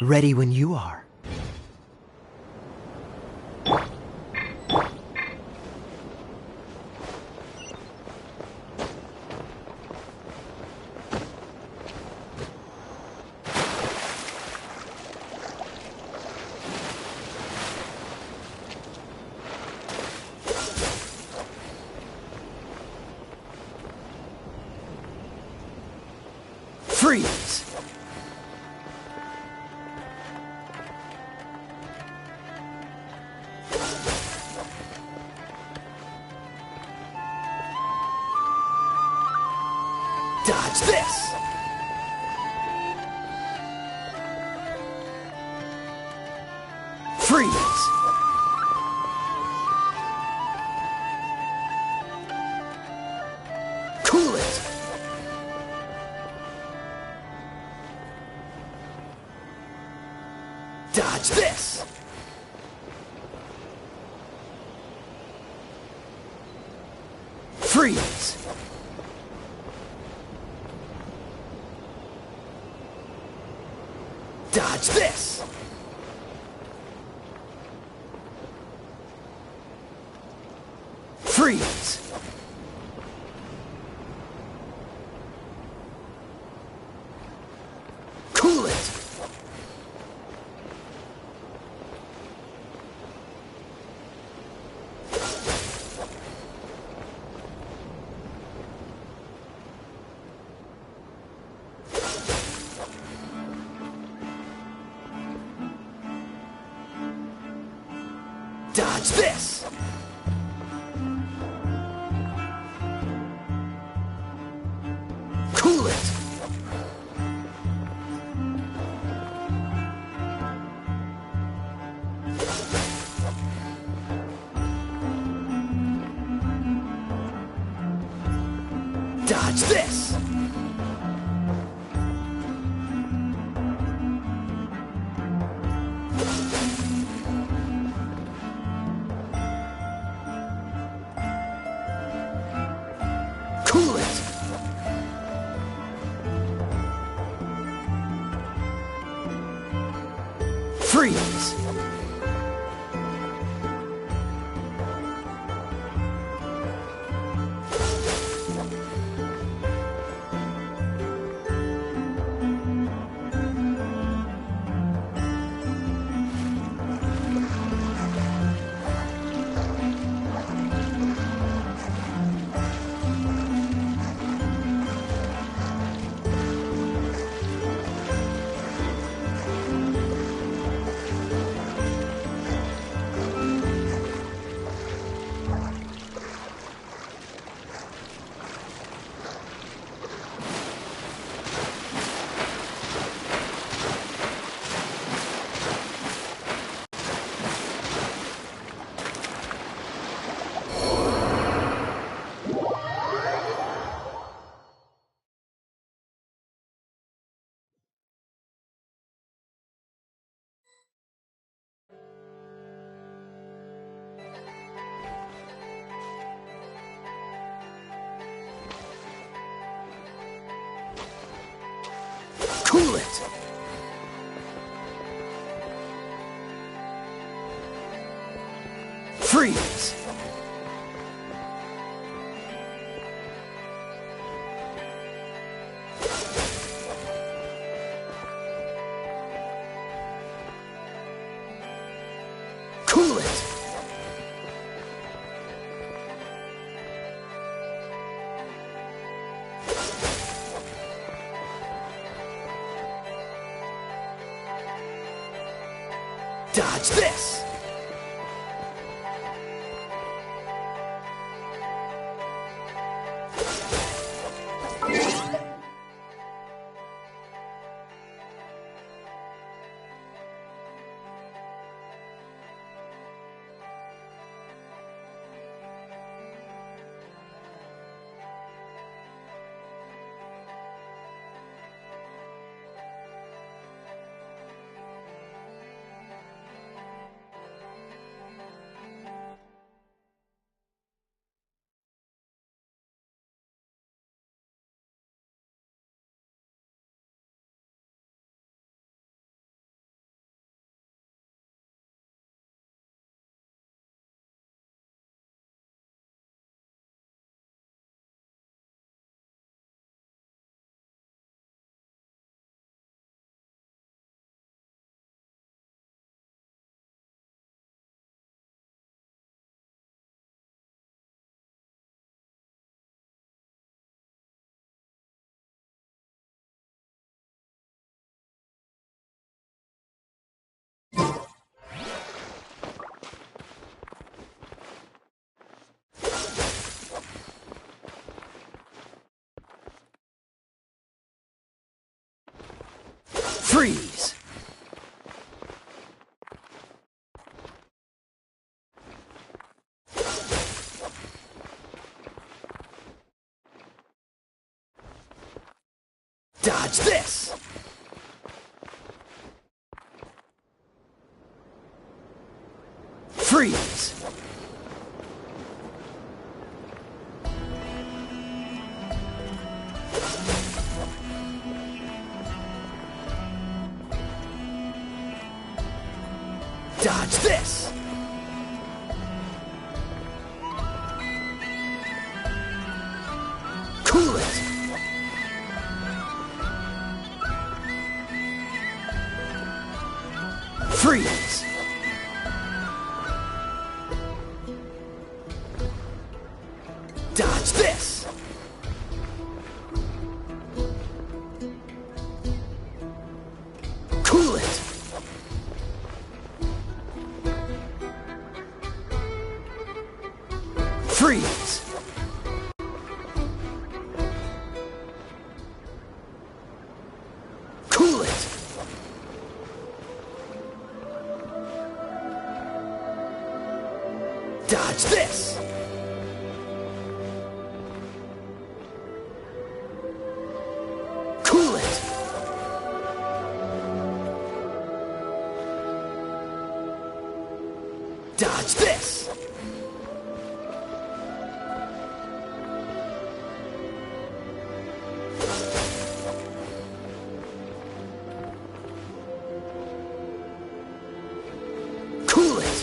Ready when you are. Freeze! Dodge this! Freeze! Cool it! Dodge this! Freeze! Dodge this! Freeze! Cool it! Dodge this! Cool it! Dodge this! Cool it! Freeze! Cool it! Freeze! Cool it! Dodge this! Freeze! Dodge this! Freeze! Dodge this! Cool it! Freeze! Dodge this! Cool it! Freeze! Cool it! Dodge this! Cool it! Dodge this! Cool it!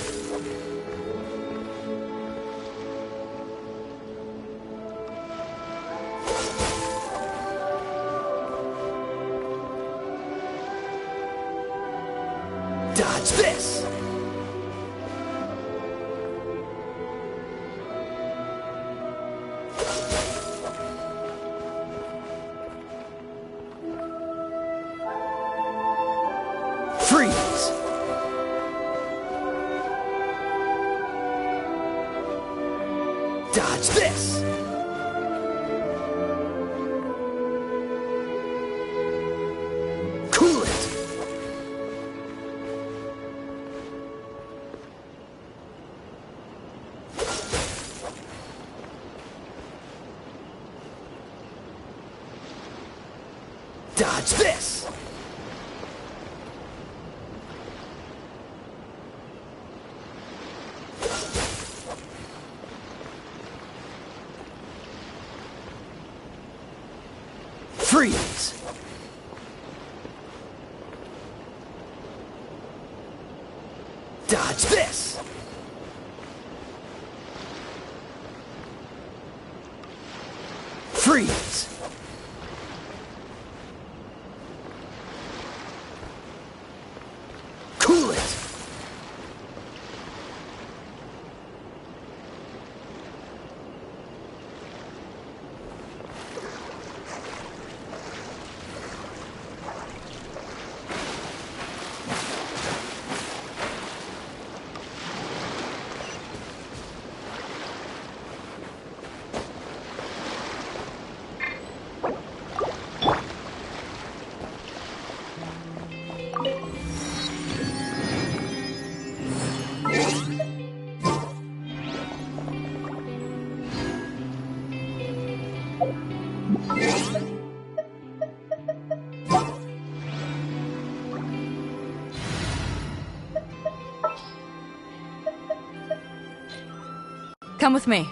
Dodge this! Freeze! Dodge this! Cool it! Dodge this! Freeze! Dodge this! Freeze! Cool it! Come with me.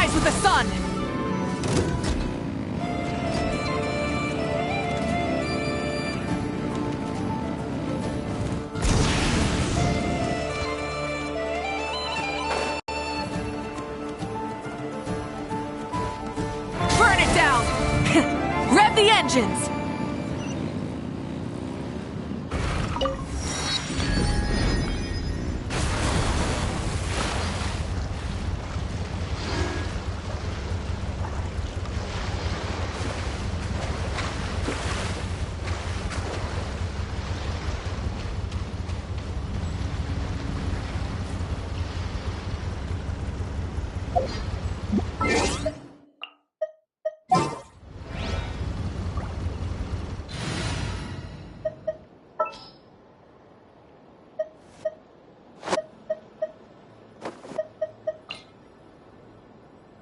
rise with the sun! Burn it down! Rev the engines!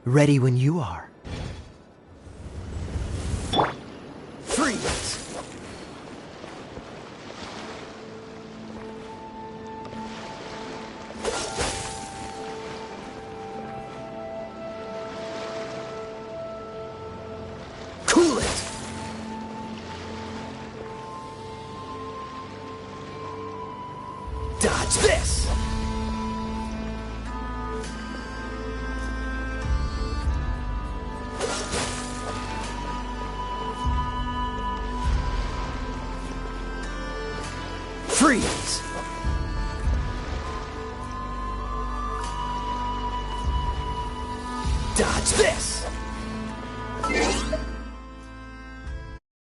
Ready when you are. Freeze! Cool it! Dodge this! Freeze! Dodge this!